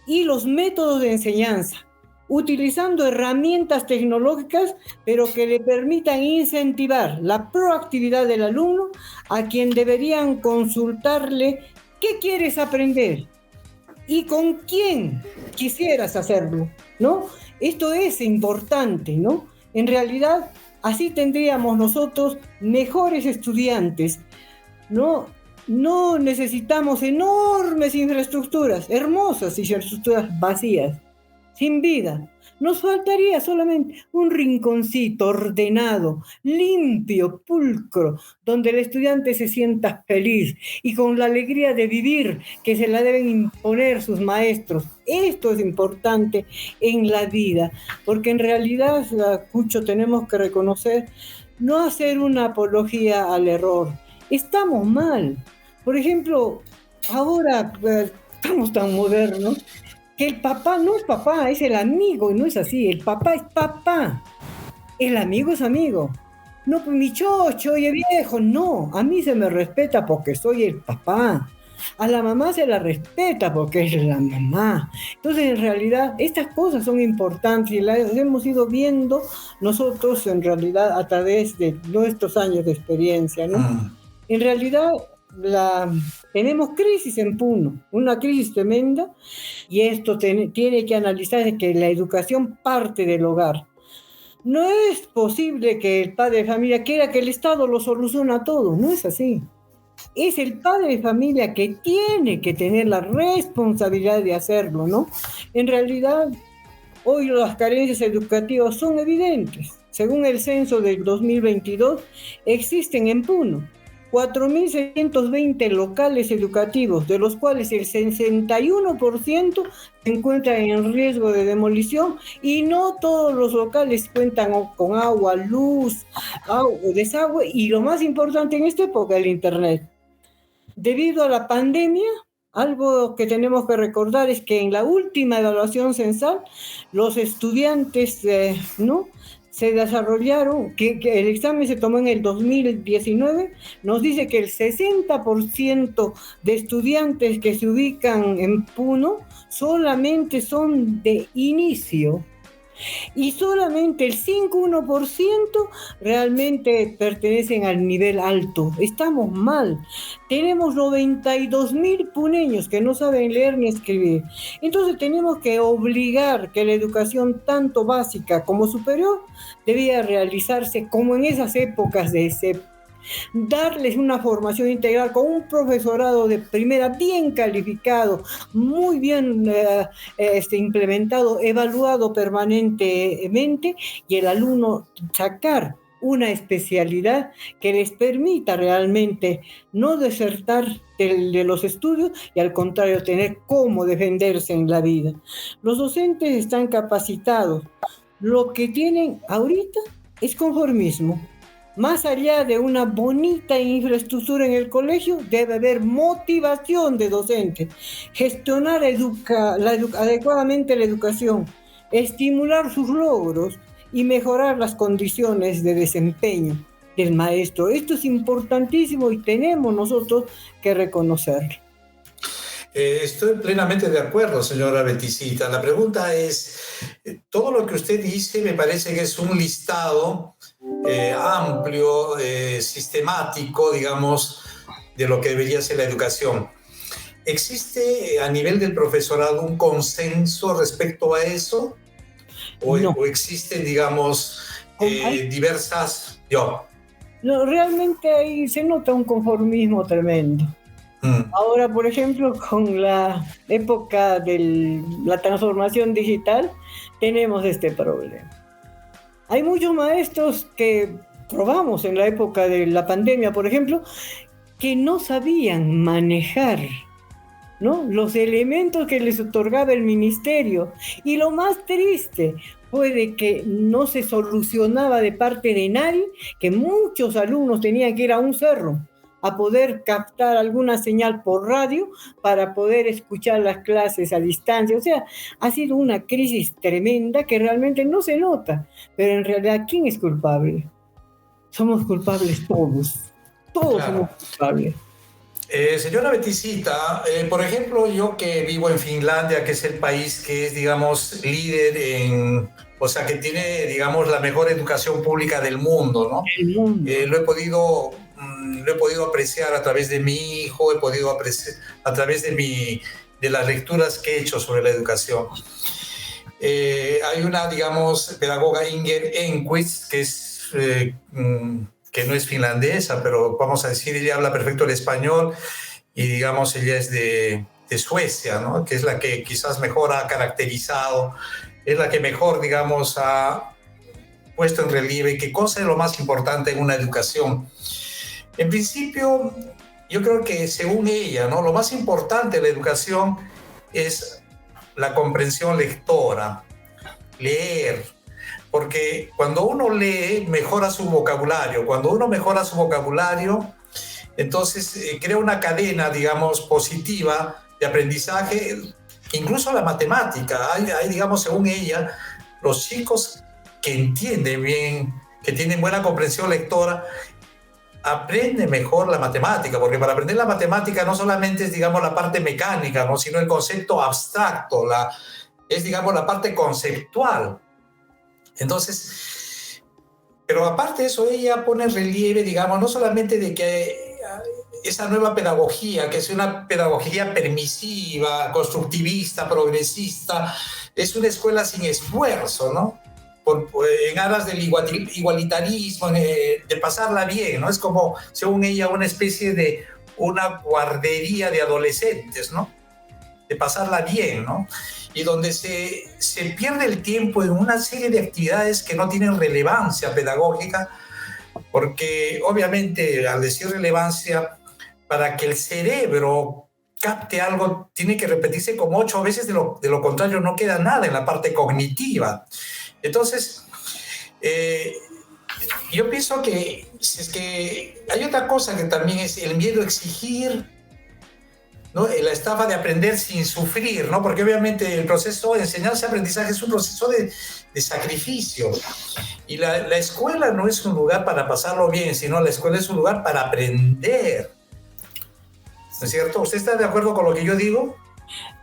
y los métodos de enseñanza, utilizando herramientas tecnológicas, pero que le permitan incentivar la proactividad del alumno, a quien deberían consultarle qué quieres aprender y con quién quisieras hacerlo, ¿no? Esto es importante, ¿no? En realidad, así tendríamos nosotros mejores estudiantes, ¿no? No necesitamos enormes infraestructuras, hermosas infraestructuras vacías, sin vida. Nos faltaría solamente un rinconcito ordenado, limpio, pulcro, donde el estudiante se sienta feliz y con la alegría de vivir que se la deben imponer sus maestros. Esto es importante en la vida, porque en realidad, Cucho, tenemos que reconocer, no hacer una apología al error. Estamos mal. Por ejemplo, ahora estamos tan modernos que el papá no es papá, es el amigo, y no es así. El papá es papá, el amigo es amigo. No, pues mi chocho, oye viejo, no, a mí se me respeta porque soy el papá. A la mamá se la respeta porque es la mamá. Entonces, en realidad, estas cosas son importantes y las hemos ido viendo nosotros, en realidad, a través de nuestros años de experiencia, ¿no? En realidad, tenemos crisis en Puno, una crisis tremenda, y esto tiene que analizarse que la educación parte del hogar. No es posible que el padre de familia quiera que el Estado lo solucione todo, no es así. Es el padre de familia que tiene que tener la responsabilidad de hacerlo, ¿no? En realidad, hoy las carencias educativas son evidentes. Según el censo del 2022, existen en Puno 4.620 locales educativos, de los cuales el 61% se encuentran en riesgo de demolición y no todos los locales cuentan con agua, luz, desagüe y lo más importante en esta época, el internet. Debido a la pandemia, algo que tenemos que recordar es que en la última evaluación censal, los estudiantes, ¿no?, se desarrollaron, que el examen se tomó en el 2019, nos dice que el 60% de estudiantes que se ubican en Puno solamente son de inicio. Y solamente el 5,1% realmente pertenecen al nivel alto. Estamos mal. Tenemos 92.000 puneños que no saben leer ni escribir. Entonces tenemos que obligar que la educación tanto básica como superior debía realizarse como en esas épocas de darles una formación integral con un profesorado de primera bien calificado, muy bien implementado, evaluado permanentemente, y el alumno sacar una especialidad que les permita realmente no desertar de los estudios y al contrario tener cómo defenderse en la vida. Los docentes están capacitados. Lo que tienen ahorita es conformismo. Más allá de una bonita infraestructura en el colegio, debe haber motivación de docentes, gestionar adecuadamente la educación, estimular sus logros y mejorar las condiciones de desempeño del maestro. Esto es importantísimo y tenemos nosotros que reconocerlo. Estoy plenamente de acuerdo, señora Betisita. La pregunta es, todo lo que usted dice me parece que es un listado amplio, sistemático, digamos, de lo que debería ser la educación. ¿Existe a nivel del profesorado un consenso respecto a eso? No. ¿O existen, digamos, diversas... No, realmente ahí se nota un conformismo tremendo. Ahora, por ejemplo, con la época de la transformación digital, tenemos este problema. Hay muchos maestros que probamos en la época de la pandemia, por ejemplo, que no sabían manejar, ¿no?, los elementos que les otorgaba el ministerio. Y lo más triste fue de que no se solucionaba de parte de nadie, que muchos alumnos tenían que ir a un cerro a poder captar alguna señal por radio para poder escuchar las clases a distancia. O sea, ha sido una crisis tremenda que realmente no se nota, pero en realidad, ¿quién es culpable? Somos culpables todos. Todos Claro. somos culpables. Señora Betisita, por ejemplo, yo que vivo en Finlandia, que es el país que es, digamos, líder en, o sea, que tiene, digamos, la mejor educación pública del mundo, ¿no? El mundo. Lo he podido apreciar a través de mi hijo, he podido apreciar a través de las lecturas que he hecho sobre la educación. Hay una, digamos, pedagoga, Inger Enquist, que es... que no es finlandesa, pero vamos a decir, ella habla perfecto el español y digamos, ella es de Suecia, ¿no?, que es la que quizás mejor ha caracterizado, es la que mejor, digamos, ha puesto en relieve qué cosa es lo más importante en una educación. En principio, yo creo que según ella, ¿no?, lo más importante de la educación es la comprensión lectora, leer. Porque cuando uno lee, mejora su vocabulario. Cuando uno mejora su vocabulario, entonces crea una cadena, digamos, positiva de aprendizaje, incluso la matemática. Hay, digamos, según ella, los chicos que entienden bien, que tienen buena comprensión lectora, aprenden mejor la matemática, porque para aprender la matemática no solamente es, digamos, la parte mecánica, ¿no?, sino el concepto abstracto, es, digamos, la parte conceptual. Entonces, pero aparte de eso, ella pone en relieve, digamos, no solamente de que esa nueva pedagogía, que es una pedagogía permisiva, constructivista, progresista, es una escuela sin esfuerzo, ¿no? En aras del igualitarismo, de pasarla bien, ¿no? Es como, según ella, una especie de una guardería de adolescentes, ¿no?, de pasarla bien, ¿no?, y donde se pierde el tiempo en una serie de actividades que no tienen relevancia pedagógica, porque obviamente al decir relevancia, para que el cerebro capte algo, tiene que repetirse como 8 veces, de lo contrario no queda nada en la parte cognitiva. Entonces, yo pienso que, es que hay otra cosa que también es el miedo a exigir, ¿no?, la estafa de aprender sin sufrir, ¿no?, porque obviamente el proceso de enseñanza-aprendizaje es un proceso de sacrificio, y la escuela no es un lugar para pasarlo bien, sino la escuela es un lugar para aprender, ¿no es cierto? ¿Usted está de acuerdo con lo que yo digo?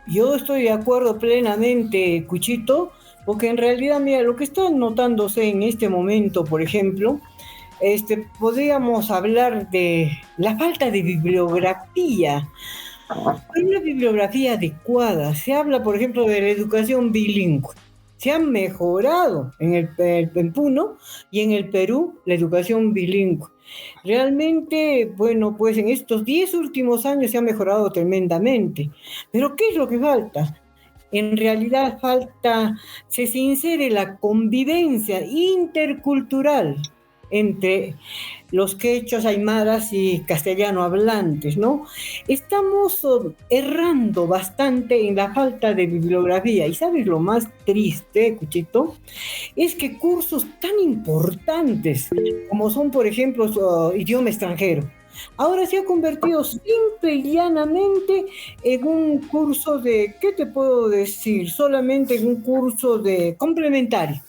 Yo estoy de acuerdo plenamente, Cuchito, porque en realidad, mira, lo que está notándose en este momento, por ejemplo, podríamos hablar de la falta de bibliografía. Hay una bibliografía adecuada. Se habla, por ejemplo, de la educación bilingüe. Se ha mejorado en Puno y en el Perú la educación bilingüe. Realmente, bueno, pues en estos 10 últimos años se ha mejorado tremendamente. Pero ¿qué es lo que falta? En realidad se insere la convivencia intercultural entre los quechuas, aymaras y castellano hablantes, ¿no? Estamos errando bastante en la falta de bibliografía. ¿Y sabes lo más triste, Cuchito? Es que cursos tan importantes como son, por ejemplo, idioma extranjero, ahora se ha convertido simple y llanamente en un curso de, ¿qué te puedo decir? Solamente en un curso de complementario.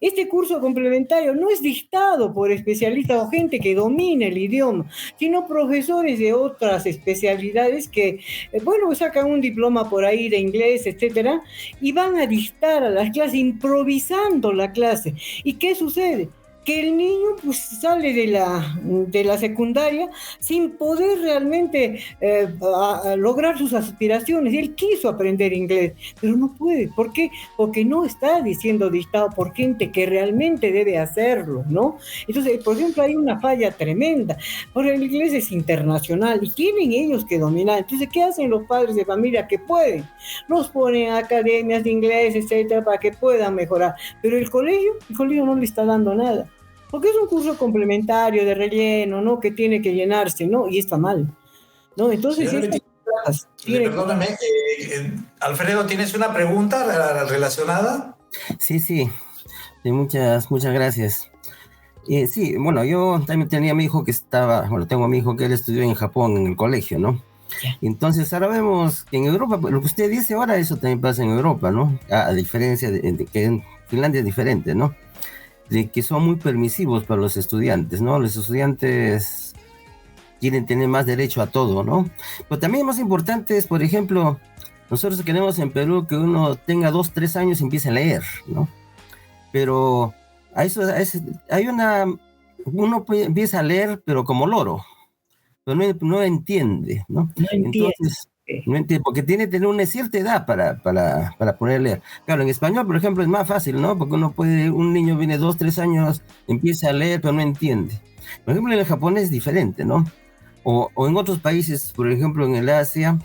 Este curso complementario no es dictado por especialistas o gente que domine el idioma, sino profesores de otras especialidades que, bueno, sacan un diploma por ahí de inglés, etcétera, y van a dictar a las clases improvisando la clase. ¿Y qué sucede? que el niño pues sale de la secundaria sin poder realmente lograr sus aspiraciones. Él quiso aprender inglés, pero no puede. ¿Por qué? Porque no está diciendo dictado por gente que realmente debe hacerlo, ¿no? Entonces, por ejemplo, hay una falla tremenda, porque el inglés es internacional y tienen ellos que dominar. Entonces, ¿qué hacen los padres de familia que pueden? Los ponen a academias de inglés, etcétera, para que puedan mejorar. Pero el colegio no le está dando nada. Porque es un curso complementario de relleno, ¿no? Que tiene que llenarse, ¿no? Y está mal, ¿no? Entonces, perdóname, Alfredo, ¿tienes una pregunta relacionada? Sí, muchas gracias. Sí, bueno, yo también tenía a mi hijo tengo a mi hijo que él estudió en Japón en el colegio, ¿no? Entonces ahora vemos que en Europa, lo que usted dice ahora, eso también pasa en Europa, ¿no? A diferencia de que en Finlandia es diferente, ¿no? De que son muy permisivos para los estudiantes, ¿no? Los estudiantes quieren tener más derecho a todo, ¿no? Pero también más importante es, por ejemplo, nosotros queremos en Perú que uno tenga 2, 3 años y empiece a leer, ¿no? Pero uno empieza a leer, pero como loro, pero no entiende, ¿no? No entiende. Entonces, no entiende, porque tiene que tener una cierta edad para poder leer. Claro, en español, por ejemplo, es más fácil, ¿no? Porque un niño viene 2, 3 años, empieza a leer, pero no entiende. Por ejemplo, en el japonés es diferente, ¿no? O en otros países, por ejemplo, en el Asia,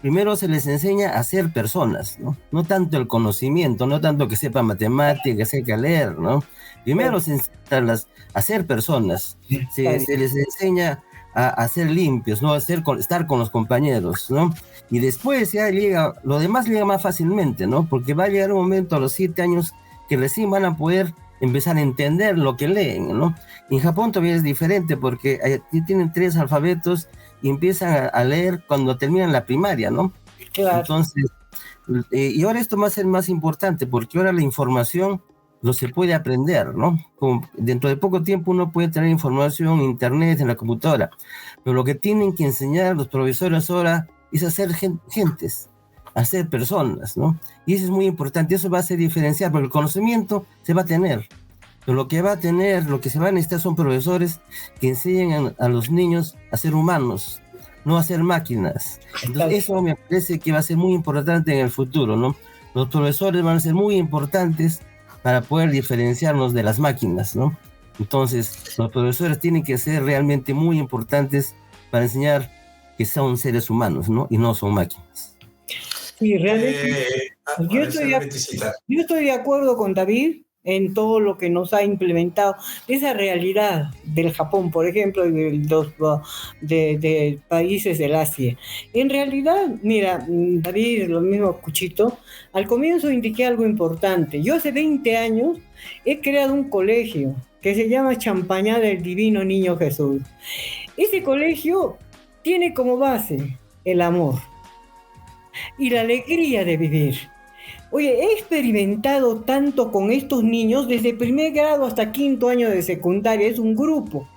primero se les enseña a ser personas, ¿no? No tanto el conocimiento, no tanto que sepa matemáticas, que sepa leer, ¿no? Primero se enseña a ser personas, se les enseña a ser limpios, ¿no? Estar con los compañeros, ¿no? Y después ya lo demás llega más fácilmente, ¿no? Porque va a llegar un momento a los 7 años que recién van a poder empezar a entender lo que leen, ¿no? En Japón todavía es diferente porque tienen 3 alfabetos y empiezan a leer cuando terminan la primaria, ¿no? Claro. Entonces, y ahora esto va a ser más importante porque ahora la información lo se puede aprender, ¿no? Como dentro de poco tiempo uno puede tener información en internet, en la computadora, pero lo que tienen que enseñar los profesores ahora es a ser gentes, a ser personas, ¿no? Y eso es muy importante, eso va a ser diferenciar, porque el conocimiento se va a tener, pero lo que se va a necesitar son profesores que enseñen a los niños a ser humanos, no a ser máquinas. Entonces eso me parece que va a ser muy importante en el futuro, ¿no? Los profesores van a ser muy importantes para poder diferenciarnos de las máquinas, ¿no? Entonces, los profesores tienen que ser realmente muy importantes para enseñar que son seres humanos, ¿no? Y no son máquinas. Sí, realmente. Yo estoy de acuerdo con David en todo lo que nos ha implementado, esa realidad del Japón, por ejemplo, y de países del Asia. En realidad, mira, David, lo mismo Cuchito, al comienzo indiqué algo importante. Yo hace 20 años he creado un colegio que se llama Champañá del Divino Niño Jesús. Ese colegio tiene como base el amor y la alegría de vivir. Oye, he experimentado tanto con estos niños desde primer grado hasta 5º año de secundaria, es un grupo.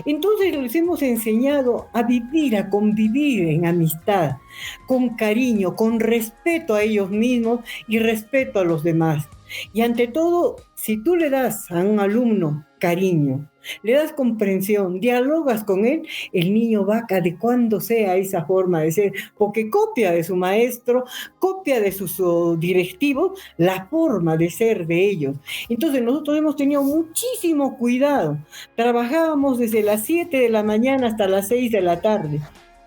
Entonces les hemos enseñado a vivir, a convivir en amistad, con cariño, con respeto a ellos mismos y respeto a los demás. Y ante todo, si tú le das a un alumno cariño, le das comprensión, dialogas con él, el niño va adecuándose a esa forma de ser, porque copia de su maestro, copia de sus directivos la forma de ser de ellos. Entonces nosotros hemos tenido muchísimo cuidado. Trabajábamos desde las 7 de la mañana hasta las 6 de la tarde.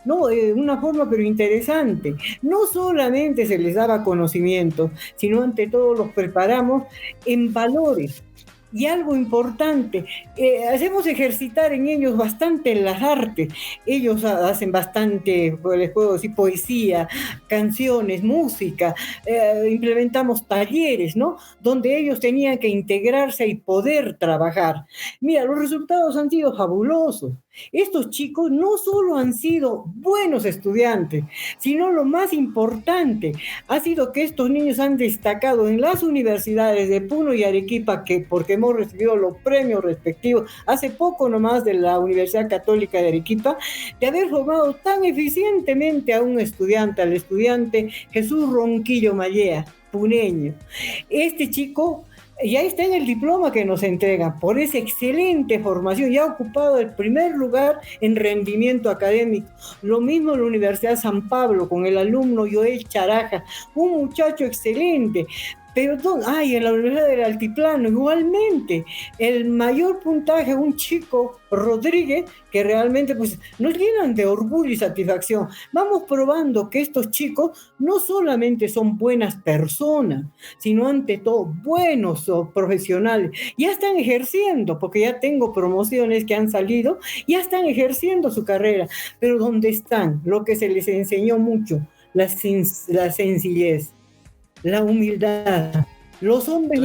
No, una forma pero interesante. No solamente se les daba conocimiento, sino ante todo los preparamos en valores. Y algo importante, hacemos ejercitar en ellos bastante las artes. Ellos hacen bastante, les puedo decir, poesía, canciones, música. Implementamos talleres, ¿no? Donde ellos tenían que integrarse y poder trabajar. Mira, los resultados han sido fabulosos. Estos chicos no solo han sido buenos estudiantes, sino lo más importante ha sido que estos niños han destacado en las universidades de Puno y Arequipa, porque hemos recibido los premios respectivos hace poco nomás de la Universidad Católica de Arequipa, de haber formado tan eficientemente a un estudiante, al estudiante Jesús Ronquillo Mallea, puneño. Este chico Y ahí está en el diploma que nos entregan por esa excelente formación. Ya ha ocupado el primer lugar en rendimiento académico. Lo mismo en la Universidad San Pablo con el alumno Joel Charaja, un muchacho excelente. Pero en la Universidad del Altiplano igualmente, el mayor puntaje, un chico Rodríguez, que realmente pues, nos llenan de orgullo y satisfacción. Vamos probando que estos chicos no solamente son buenas personas, sino ante todo buenos profesionales. Ya están ejerciendo, porque ya tengo promociones que han salido, ya están ejerciendo su carrera, pero ¿dónde están? Lo que se les enseñó mucho, la sencillez, la humildad. Los hombres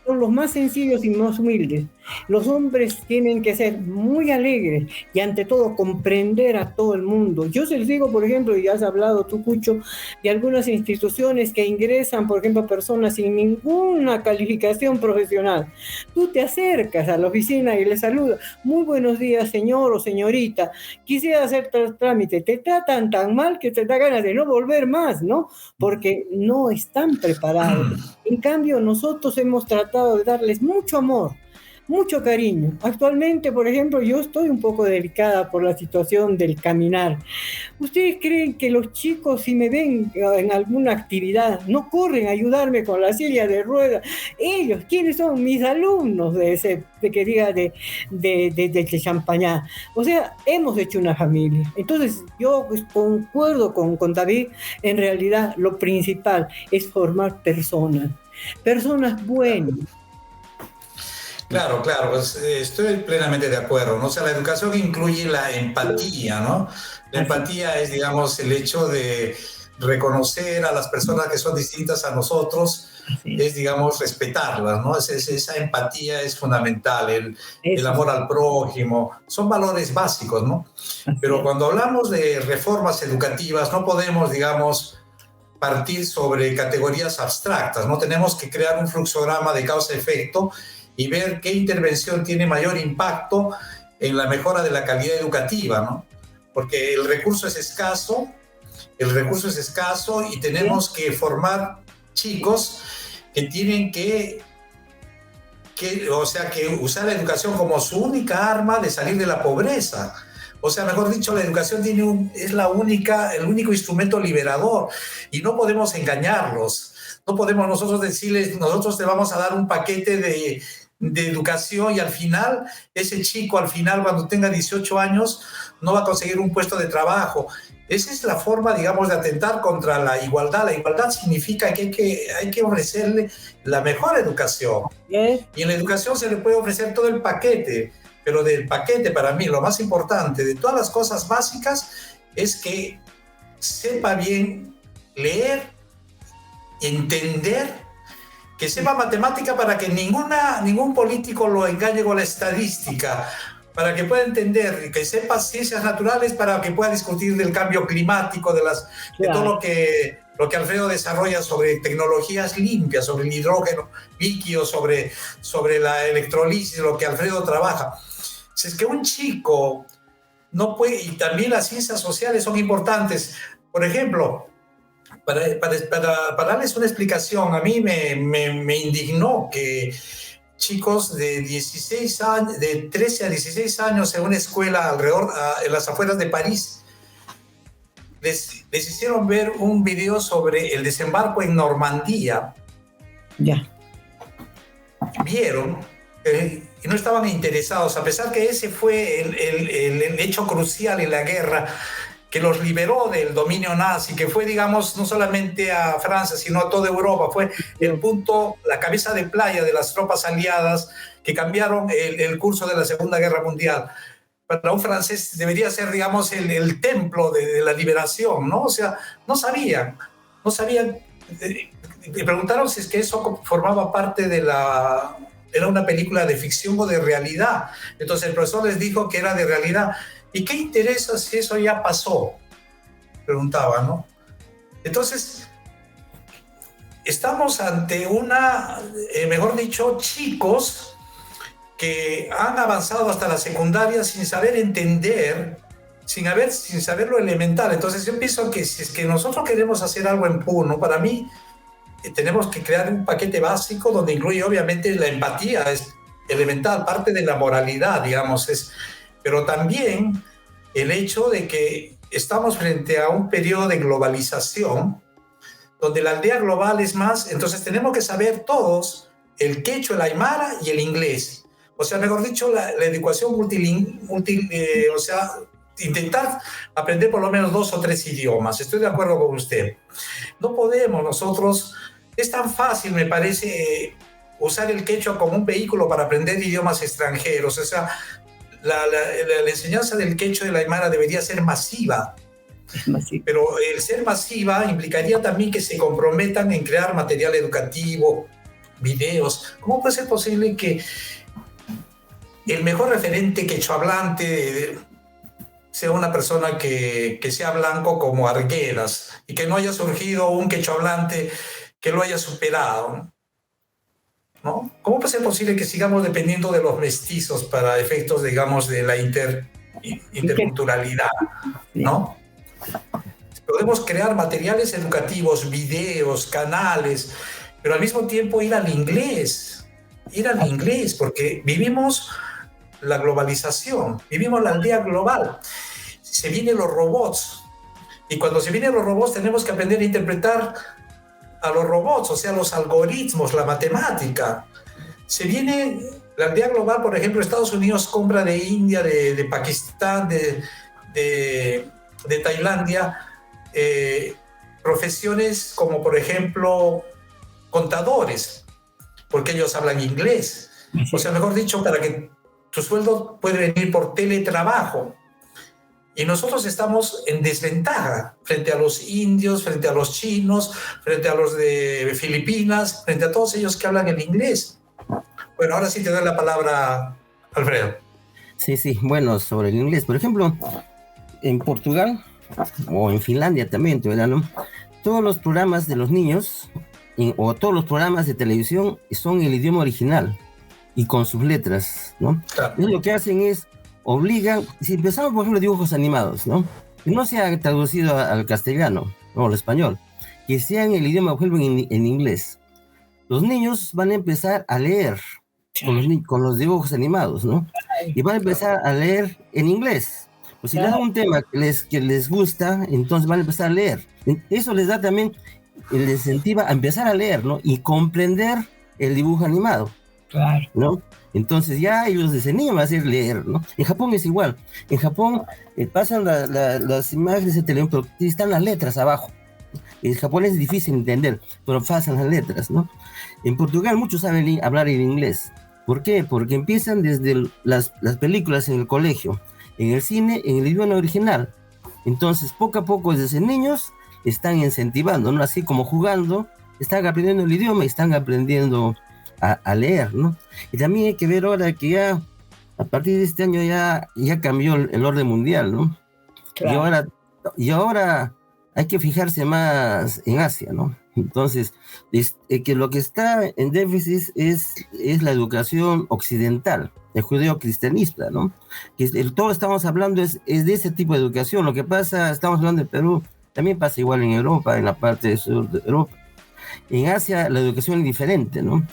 son los más sencillos y más humildes. Los hombres tienen que ser muy alegres y ante todo comprender a todo el mundo. Yo se les digo, por ejemplo, y has hablado tú, Cucho, de algunas instituciones que ingresan, por ejemplo, personas sin ninguna calificación profesional. Tú te acercas a la oficina y le saludas. Muy buenos días, señor o señorita. Quisiera hacer trámite. Te tratan tan mal que te da ganas de no volver más, ¿no? Porque no están preparados. En cambio, nosotros hemos tratado de darles mucho amor, mucho cariño. Actualmente, por ejemplo, yo estoy un poco delicada por la situación del caminar. ¿Ustedes creen que los chicos, si me ven en alguna actividad, no corren a ayudarme con la silla de ruedas? Ellos, ¿quiénes son? Mis alumnos de Champañá. O sea, hemos hecho una familia. Entonces, yo concuerdo con David. En realidad, lo principal es formar personas buenas. Claro, pues, estoy plenamente de acuerdo, ¿no? O sea, la educación incluye la empatía, ¿no? La empatía es, digamos, el hecho de reconocer a las personas que son distintas a nosotros, es, digamos, respetarlas, ¿no? Esa empatía es fundamental, el amor al prójimo, son valores básicos, ¿no? Pero cuando hablamos de reformas educativas, no podemos, digamos, partir sobre categorías abstractas, ¿no? Tenemos que crear un fluxograma de causa-efecto y ver qué intervención tiene mayor impacto en la mejora de la calidad educativa, ¿no? Porque el recurso es escaso y tenemos que formar chicos que tienen que usar la educación como su única arma de salir de la pobreza. O sea, mejor dicho, la educación es el único instrumento liberador y no podemos engañarlos. No podemos nosotros decirles, nosotros te vamos a dar un paquete de educación y al final, ese chico cuando tenga 18 años no va a conseguir un puesto de trabajo. Esa es la forma, digamos, de atentar contra la igualdad. La igualdad significa que hay que ofrecerle la mejor educación. Y en la educación se le puede ofrecer todo el paquete, pero del paquete, para mí, lo más importante de todas las cosas básicas es que sepa bien leer, entender, que sepa matemática para que ningún político lo engañe con la estadística, para que pueda entender, que sepa ciencias naturales para que pueda discutir del cambio climático, de todo lo que Alfredo desarrolla sobre tecnologías limpias, sobre el hidrógeno líquido, sobre la electrolisis, lo que Alfredo trabaja. Si es que un chico no puede, y también las ciencias sociales son importantes. Por ejemplo, para darles una explicación, a mí me indignó que chicos de 13 a 16 años en una escuela en las afueras de París, les hicieron ver un video sobre el desembarco en Normandía. Ya. Vieron y no estaban interesados, a pesar que ese fue el hecho crucial en la guerra que los liberó del dominio nazi, que fue, digamos, no solamente a Francia, sino a toda Europa. Fue el punto, la cabeza de playa de las tropas aliadas que cambiaron el curso de la Segunda Guerra Mundial. Para un francés debería ser, digamos, el templo de la liberación, ¿no? O sea, no sabían. Me preguntaron si es que eso formaba parte era una película de ficción o de realidad. Entonces el profesor les dijo que era de realidad. ¿Y qué interesa si eso ya pasó? Preguntaba, ¿no? Entonces, estamos ante mejor dicho, chicos que han avanzado hasta la secundaria sin saber entender, sin saber lo elemental. Entonces yo pienso que si es que nosotros queremos hacer algo en Puno, para mí tenemos que crear un paquete básico donde incluye obviamente la empatía, es elemental, parte de la moralidad, digamos, pero también el hecho de que estamos frente a un periodo de globalización donde la aldea global es más, entonces tenemos que saber todos el quechua, el aymara y el inglés. O sea, mejor dicho, la educación o sea, intentar aprender por lo menos 2 o 3 idiomas. Estoy de acuerdo con usted. No podemos nosotros, es tan fácil, me parece, usar el quechua como un vehículo para aprender idiomas extranjeros. O sea, la enseñanza del quechua y del aymara debería ser masiva. Pero el ser masiva implicaría también que se comprometan en crear material educativo, videos. ¿Cómo puede ser posible que el mejor referente quechohablante sea una persona que sea blanco como Arguedas y que no haya surgido un quechohablante que lo haya superado? ¿No? ¿Cómo puede ser posible que sigamos dependiendo de los mestizos para efectos, digamos, de la interculturalidad? ¿No? Podemos crear materiales educativos, videos, canales, pero al mismo tiempo ir al inglés, porque vivimos la globalización, vivimos la aldea global. Se vienen los robots, y cuando se vienen los robots tenemos que aprender a interpretar a los robots, o sea, los algoritmos, la matemática. Se viene la aldea global, por ejemplo, Estados Unidos compra de India, de Pakistán, de Tailandia, profesiones como, por ejemplo, contadores, porque ellos hablan inglés. O sea, mejor dicho, para que tu sueldo puede venir por teletrabajo. Y nosotros estamos en desventaja frente a los indios, frente a los chinos, frente a los de Filipinas, frente a todos ellos que hablan el inglés. Bueno, ahora sí te doy la palabra, Alfredo. Sí, bueno, sobre el inglés, por ejemplo, en Portugal o en Finlandia también, ¿no? Todos los programas de los niños o todos los programas de televisión son el idioma original y con sus letras, ¿no? Claro. Y lo que hacen es obligan, si empezamos por ejemplo dibujos animados, ¿no? Que no sea traducido al castellano o al español, que sea en el idioma, por ejemplo, en inglés. Los niños van a empezar a leer con los dibujos animados, ¿no? Y van a empezar a leer en inglés. Pues si les da un tema que les gusta, entonces van a empezar a leer. Eso les da también, les incentiva a empezar a leer, ¿no? Y comprender el dibujo animado, claro, ¿no? Entonces ya ellos desde niños van a hacer leer, ¿no? En Japón es igual. En Japón pasan las imágenes de televisión, pero están las letras abajo. En japonés es difícil entender, pero pasan las letras, ¿no? En Portugal muchos saben hablar en inglés. ¿Por qué? Porque empiezan desde las películas en el colegio, en el cine, en el idioma original. Entonces, poco a poco, desde niños, están incentivando, ¿no? Así como jugando, están aprendiendo el idioma y están aprendiendo a leer, ¿no? Y también hay que ver ahora que ya, a partir de este año ya cambió el orden mundial, ¿no? Claro. Y ahora hay que fijarse más en Asia, ¿no? Entonces, que lo que está en déficit es la educación occidental, el judeo-cristianista, ¿no? Que todo estamos hablando es de ese tipo de educación. Lo que pasa, estamos hablando de Perú, también pasa igual en Europa, en la parte sur de Europa. En Asia la educación es diferente, ¿no?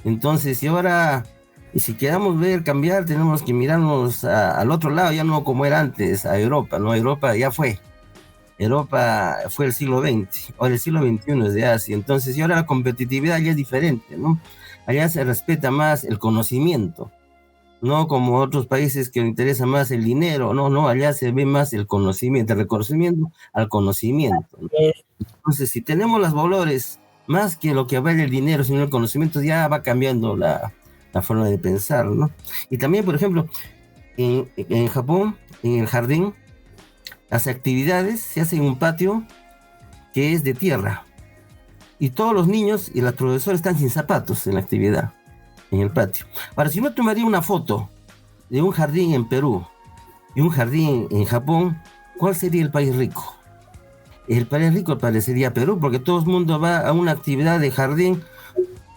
Entonces, y si queramos cambiar, tenemos que mirarnos al otro lado, ya no como era antes, a Europa, ¿no? Europa ya fue. Europa fue el siglo XX, ahora el siglo XXI es de Asia, entonces y ahora la competitividad ya es diferente, ¿no? Allá se respeta más el conocimiento, no como otros países que le interesa más el dinero, no, allá se ve más el conocimiento, el reconocimiento al conocimiento, ¿no? Entonces si tenemos los valores más que lo que vale el dinero, sino el conocimiento, ya va cambiando la forma de pensar, ¿no? Y también, por ejemplo, en Japón, en el jardín, las actividades se hacen en un patio que es de tierra y todos los niños y los profesores están sin zapatos en la actividad, en el patio. Ahora, si uno tomaría una foto de un jardín en Perú y un jardín en Japón, ¿cuál sería el país rico? El país rico parecería Perú, porque todo el mundo va a una actividad de jardín,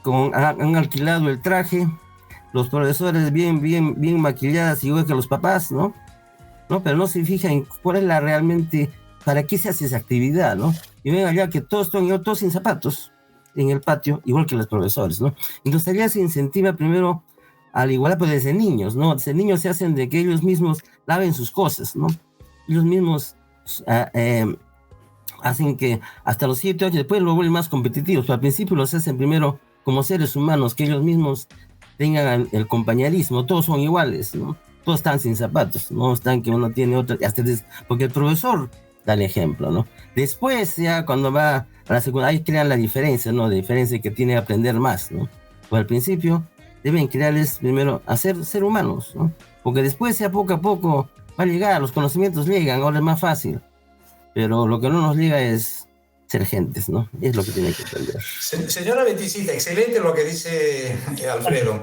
han alquilado el traje, los profesores bien maquilladas, igual que los papás, ¿no? Pero no se fijan en cuál es realmente, para qué se hace esa actividad, ¿no? Y ven allá que todos están todos sin zapatos, en el patio, igual que los profesores, ¿no? Entonces allá se incentiva primero a la igualdad, pues desde niños, ¿no? Desde niños se hacen de que ellos mismos laven sus cosas, ¿no? Ellos mismos hacen que hasta los 7 años, después lo vuelven más competitivos, pero al principio los hacen primero como seres humanos, que ellos mismos tengan el compañerismo, todos son iguales, ¿no? Todos están sin zapatos, no están que uno tiene otro, porque el profesor da el ejemplo, ¿no? Después ya cuando va a la secundaria, ahí crean la diferencia, ¿no? La diferencia que tiene que aprender más, ¿no? Pues al principio deben crearles primero a ser humanos, ¿no? Porque después ya poco a poco va a llegar, los conocimientos llegan, ahora es más fácil, pero lo que no nos llega es ser gentes, ¿no? Es lo que tiene que aprender. Señora Betisita, excelente lo que dice Alfredo.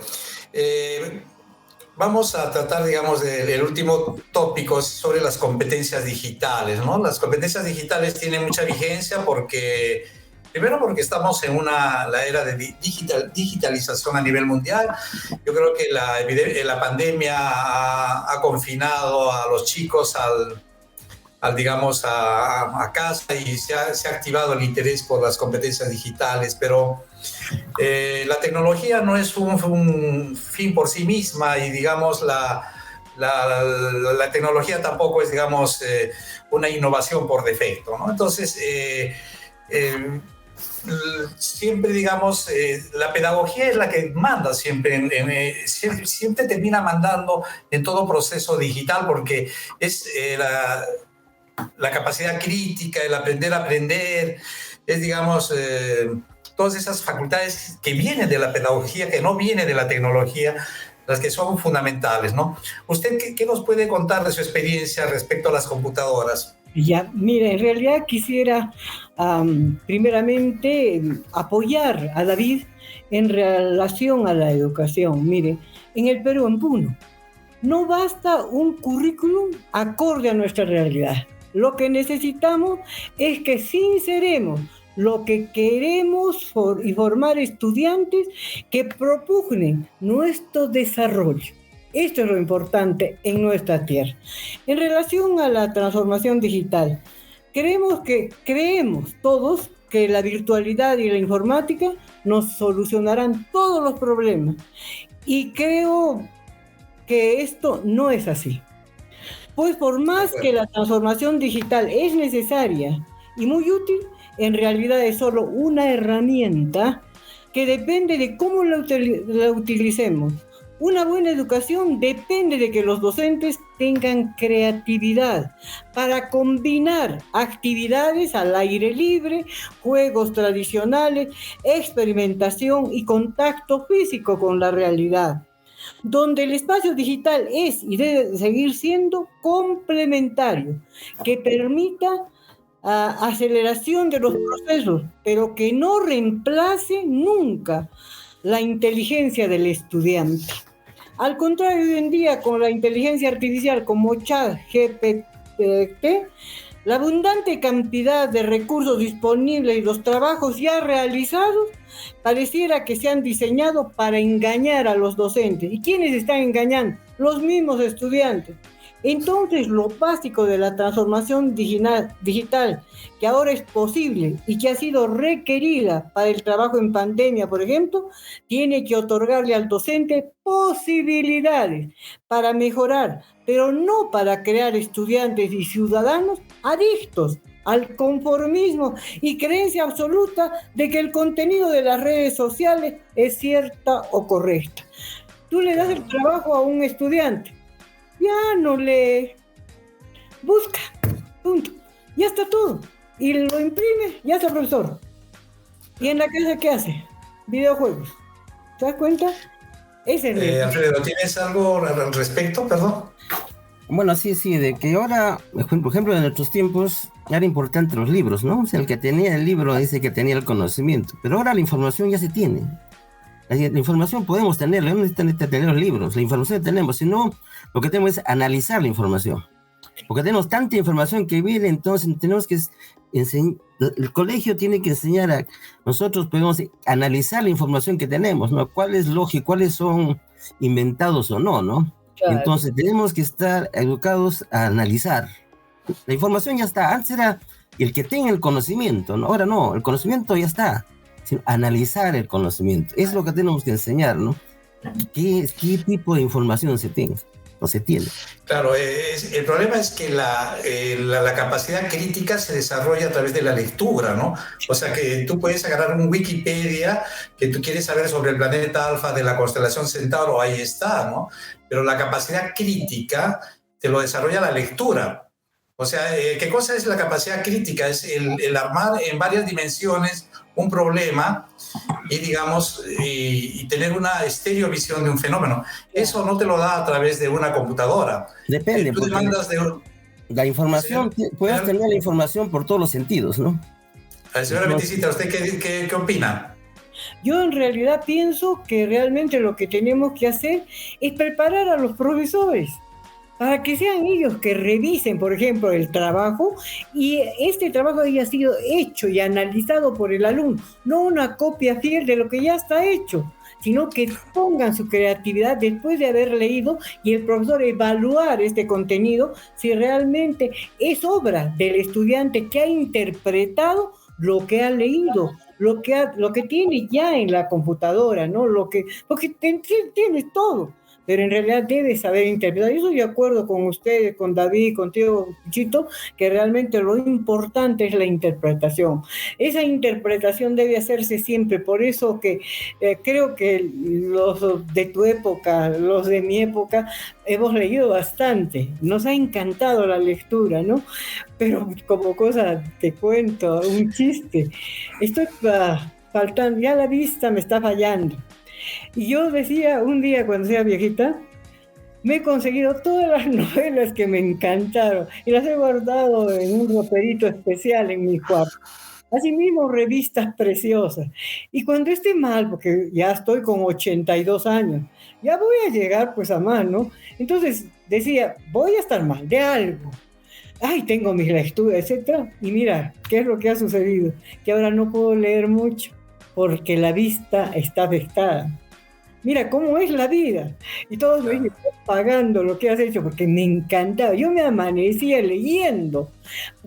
Vamos a tratar, digamos, del último tópico sobre las competencias digitales, ¿no? Las competencias digitales tienen mucha vigencia porque, primero porque estamos en la era de digitalización a nivel mundial. Yo creo que la pandemia ha confinado a los chicos digamos, a casa y se ha activado el interés por las competencias digitales, pero la tecnología no es un fin por sí misma y, digamos, la tecnología tampoco es, digamos, una innovación por defecto, ¿no? Entonces, siempre, digamos, la pedagogía es la que manda siempre, siempre termina mandando en todo proceso digital porque es la capacidad crítica, el aprender a aprender, es, digamos, todas esas facultades que vienen de la pedagogía, que no vienen de la tecnología, las que son fundamentales, ¿no? ¿Usted qué nos puede contar de su experiencia respecto a las computadoras? Ya, mire, en realidad quisiera primeramente apoyar a David en relación a la educación. Mire, en el Perú, en Puno, no basta un currículum acorde a nuestra realidad. Lo que necesitamos es que sinceremos lo que queremos y formar estudiantes que propugnen nuestro desarrollo. Esto es lo importante en nuestra tierra. En relación a la transformación digital, creemos todos que la virtualidad y la informática nos solucionarán todos los problemas. Y creo que esto no es así. Pues por más que la transformación digital es necesaria y muy útil, en realidad es solo una herramienta que depende de cómo la utilicemos. Una buena educación depende de que los docentes tengan creatividad para combinar actividades al aire libre, juegos tradicionales, experimentación y contacto físico con la realidad, donde el espacio digital es y debe seguir siendo complementario, que permita aceleración de los procesos, pero que no reemplace nunca la inteligencia del estudiante. Al contrario, hoy en día con la inteligencia artificial como ChatGPT, la abundante cantidad de recursos disponibles y los trabajos ya realizados pareciera que se han diseñado para engañar a los docentes. ¿Y quiénes están engañando? Los mismos estudiantes. Entonces, lo básico de la transformación digital, que ahora es posible y que ha sido requerida para el trabajo en pandemia, por ejemplo, tiene que otorgarle al docente posibilidades para mejorar, pero no para crear estudiantes y ciudadanos adictos al conformismo y creencia absoluta de que el contenido de las redes sociales es cierta o correcta. Tú le das el trabajo a un estudiante, ya no lee, busca, punto, ya está todo, y lo imprime, ya está el profesor. ¿Y en la casa qué hace? Videojuegos. ¿Te das cuenta? Alfredo, ¿tienes algo al respecto? Perdón. Bueno, sí, de que ahora, por ejemplo, en nuestros tiempos era importante los libros, ¿no? O sea, el que tenía el libro dice que tenía el conocimiento, pero ahora la información ya se tiene. La información podemos tenerla, no necesitamos tener los libros, la información la tenemos, sino lo que tenemos es analizar la información. Porque tenemos tanta información que viene, entonces tenemos que enseñar, el colegio tiene que enseñar a nosotros, podemos analizar la información que tenemos, ¿no? ¿Cuál es lógico, cuáles son inventados o no, ¿no? Claro. Entonces tenemos que estar educados a analizar. La información ya está, antes era el que tenga el conocimiento, ¿no? Ahora no, el conocimiento ya está. sino analizar el conocimiento. Es lo que tenemos que enseñar, ¿no? ¿Qué tipo de información se tiene o se tiene? Claro, el problema es que la capacidad crítica se desarrolla a través de la lectura, ¿no? O sea que tú puedes agarrar un Wikipedia que tú quieres saber sobre el planeta Alfa de la constelación Centauro, ahí está, ¿no? Pero la capacidad crítica te lo desarrolla la lectura. O sea, ¿qué cosa es la capacidad crítica? Es el armar en varias dimensiones un problema y, digamos, y tener una estereovisión de un fenómeno. Eso no te lo da a través de una computadora. Depende, Tú demandas de... la información, puedes tener la información por todos los sentidos, ¿no? Señora Betisita, ¿usted qué opina? Yo en realidad pienso que realmente lo que tenemos que hacer es preparar a los profesores para que sean ellos que revisen, por ejemplo, el trabajo y este trabajo haya sido hecho y analizado por el alumno, no una copia fiel de lo que ya está hecho, sino que pongan su creatividad después de haber leído y el profesor evaluar este contenido si realmente es obra del estudiante que ha interpretado lo que ha leído, lo que tiene ya en la computadora, ¿no? Porque tienes todo, pero en realidad debes saber interpretar. Yo estoy de acuerdo con ustedes, con David, contigo, Chito, que realmente lo importante es la interpretación. Esa interpretación debe hacerse siempre, por eso que creo que los de tu época, los de mi época, hemos leído bastante. Nos ha encantado la lectura, ¿no? Pero como cosa, te cuento, un chiste. Estoy faltando, ya la vista me está fallando. Y yo decía, un día cuando sea viejita, me he conseguido todas las novelas que me encantaron y las he guardado en un roperito especial en mi cuarto. Asimismo, revistas preciosas. Y cuando esté mal, porque ya estoy con 82 años, ya voy a llegar pues a más, ¿no? Entonces decía, voy a estar mal de algo. Ay, tengo mis lecturas, etcétera. Y mira, ¿qué es lo que ha sucedido? Que ahora no puedo leer mucho porque la vista está afectada. Mira cómo es la vida. Y todos me dicen, estás pagando lo que has hecho, porque me encantaba. Yo me amanecía leyendo.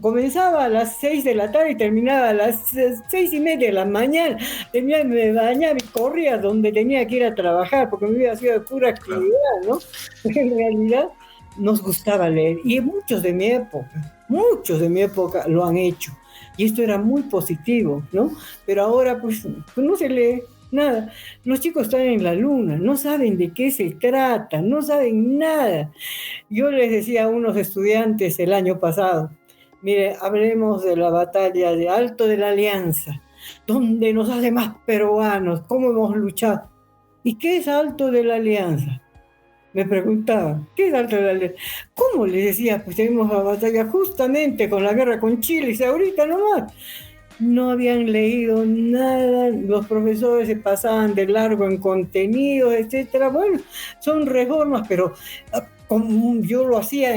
Comenzaba a las 6 de la tarde y terminaba a las 6:30 de la mañana. Me bañaba y corría donde tenía que ir a trabajar, porque mi vida ha sido de pura actividad, ¿no? En realidad nos gustaba leer. Y muchos de mi época lo han hecho. Y esto era muy positivo, ¿no? Pero ahora pues no se lee nada. Los chicos están en la luna, no saben de qué se trata, no saben nada. Yo les decía a unos estudiantes el año pasado, mire, hablemos de la batalla de Alto de la Alianza, donde nos hace más peruanos, cómo hemos luchado. ¿Y qué es Alto de la Alianza? Me preguntaban, ¿qué es Alto de la Alianza? ¿Cómo les decía? Pues tenemos la batalla justamente con la guerra con Chile, y ahorita nomás. No habían leído nada, los profesores se pasaban de largo en contenido, etcétera. Bueno, son reformas, pero como yo lo hacía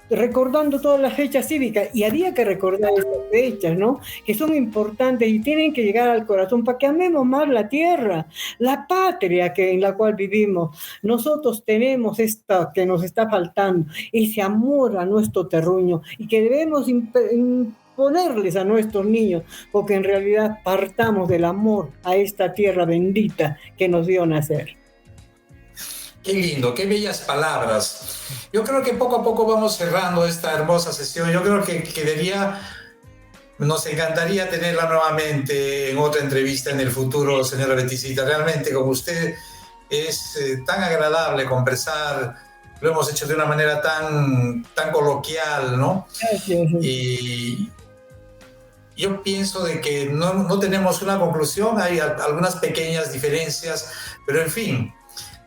recordando todas las fechas cívicas, y había que recordar esas fechas, ¿no? Que son importantes y tienen que llegar al corazón para que amemos más la tierra, la patria en la cual vivimos. Nosotros tenemos esta que nos está faltando, ese amor a nuestro terruño, y que debemos ponerles a nuestros niños, porque en realidad partamos del amor a esta tierra bendita que nos vio nacer. Qué lindo, qué bellas palabras. Yo creo que poco a poco vamos cerrando esta hermosa sesión. Yo creo que nos encantaría tenerla nuevamente en otra entrevista en el futuro, señora Betisita. Realmente con usted es tan agradable conversar. Lo hemos hecho de una manera tan coloquial, ¿no? Gracias. Y yo pienso de que no tenemos una conclusión, hay algunas pequeñas diferencias, pero en fin,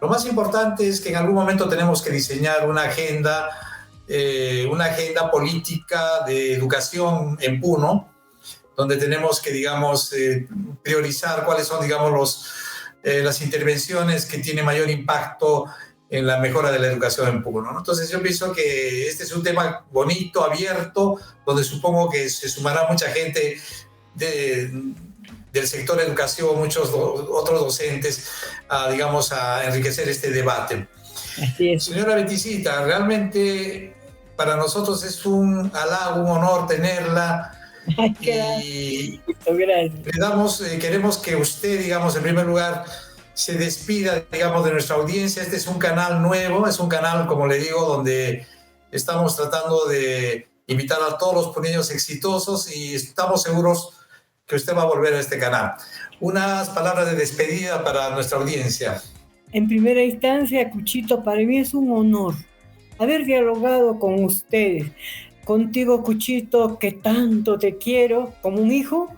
lo más importante es que en algún momento tenemos que diseñar una agenda política de educación en Puno, donde tenemos que, digamos, priorizar cuáles son, digamos, las intervenciones que tienen mayor impacto en la mejora de la educación en Puno, ¿no? Entonces yo pienso que este es un tema bonito, abierto, donde supongo que se sumará mucha gente del sector de educación, muchos otros docentes, digamos, a enriquecer este debate. Así es. Señora Betisita, realmente para nosotros es un halago, un honor tenerla. Ay, Y gracias. le damos, queremos que usted, digamos, en primer lugar, se despida, digamos, de nuestra audiencia. Este es un canal nuevo, es un canal, como le digo, donde estamos tratando de invitar a todos los puneños exitosos y estamos seguros que usted va a volver a este canal. Unas palabras de despedida para nuestra audiencia. En primera instancia, Cuchito, para mí es un honor haber dialogado con ustedes. Contigo, Cuchito, que tanto te quiero como un hijo,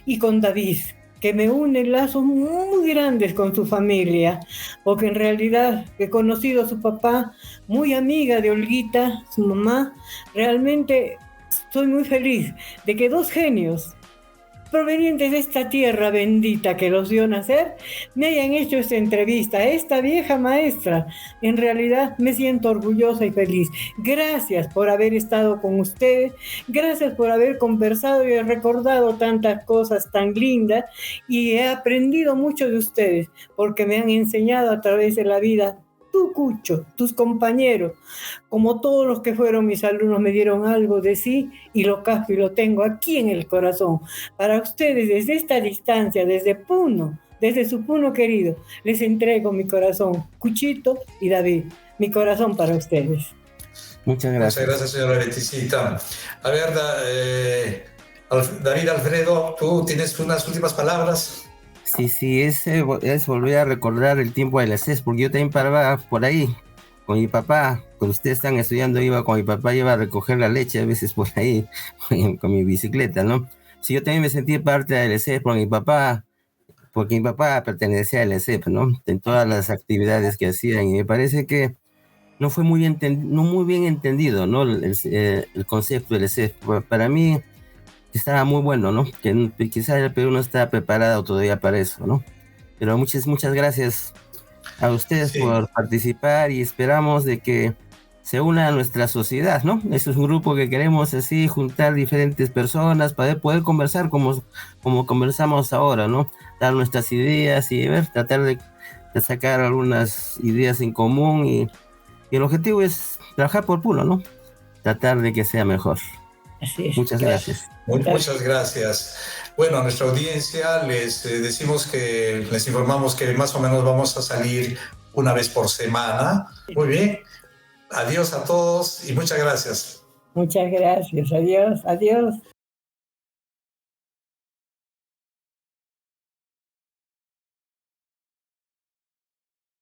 y con David, que me une lazos muy grandes con su familia, porque en realidad he conocido a su papá, muy amiga de Olguita, su mamá. Realmente estoy muy feliz de que dos genios provenientes de esta tierra bendita que los vio nacer, me hayan hecho esta entrevista, esta vieja maestra. En realidad me siento orgullosa y feliz. Gracias por haber estado con ustedes, gracias por haber conversado y recordado tantas cosas tan lindas, y he aprendido mucho de ustedes, porque me han enseñado a través de la vida. Tú, Cucho, tus compañeros, como todos los que fueron mis alumnos, me dieron algo de sí, y lo capto y lo tengo aquí en el corazón. Para ustedes, desde esta distancia, desde Puno, desde su Puno querido, les entrego mi corazón, Cuchito y David, mi corazón para ustedes. Muchas gracias. Muchas gracias, señora Leticita. A ver, David Alfredo, tú tienes unas últimas palabras. Sí, es volver a recordar el tiempo de la CES, porque yo también paraba por ahí con mi papá. Cuando ustedes están estudiando, iba con mi papá, iba a recoger la leche a veces por ahí con mi bicicleta, ¿no? Sí, yo también me sentí parte de la CES porque mi papá pertenecía a la CEP, ¿no? En todas las actividades que hacían, y me parece que no fue no muy bien entendido, ¿no? El concepto del CEP. Para mí estaba muy bueno, ¿no? Que quizás el Perú no está preparado todavía para eso, ¿no? Pero muchas gracias a ustedes por participar, y esperamos de que se una a nuestra sociedad, ¿no? Este es un grupo que queremos así juntar diferentes personas para poder conversar como conversamos ahora, ¿no? Dar nuestras ideas y tratar de sacar algunas ideas en común, y el objetivo es trabajar por Puno, ¿no? Tratar de que sea mejor. Así es. Muchas gracias. Muchas gracias. Bueno, a nuestra audiencia les les informamos que más o menos vamos a salir una vez por semana. Muy bien. Adiós a todos y muchas gracias. Muchas gracias. Adiós, adiós.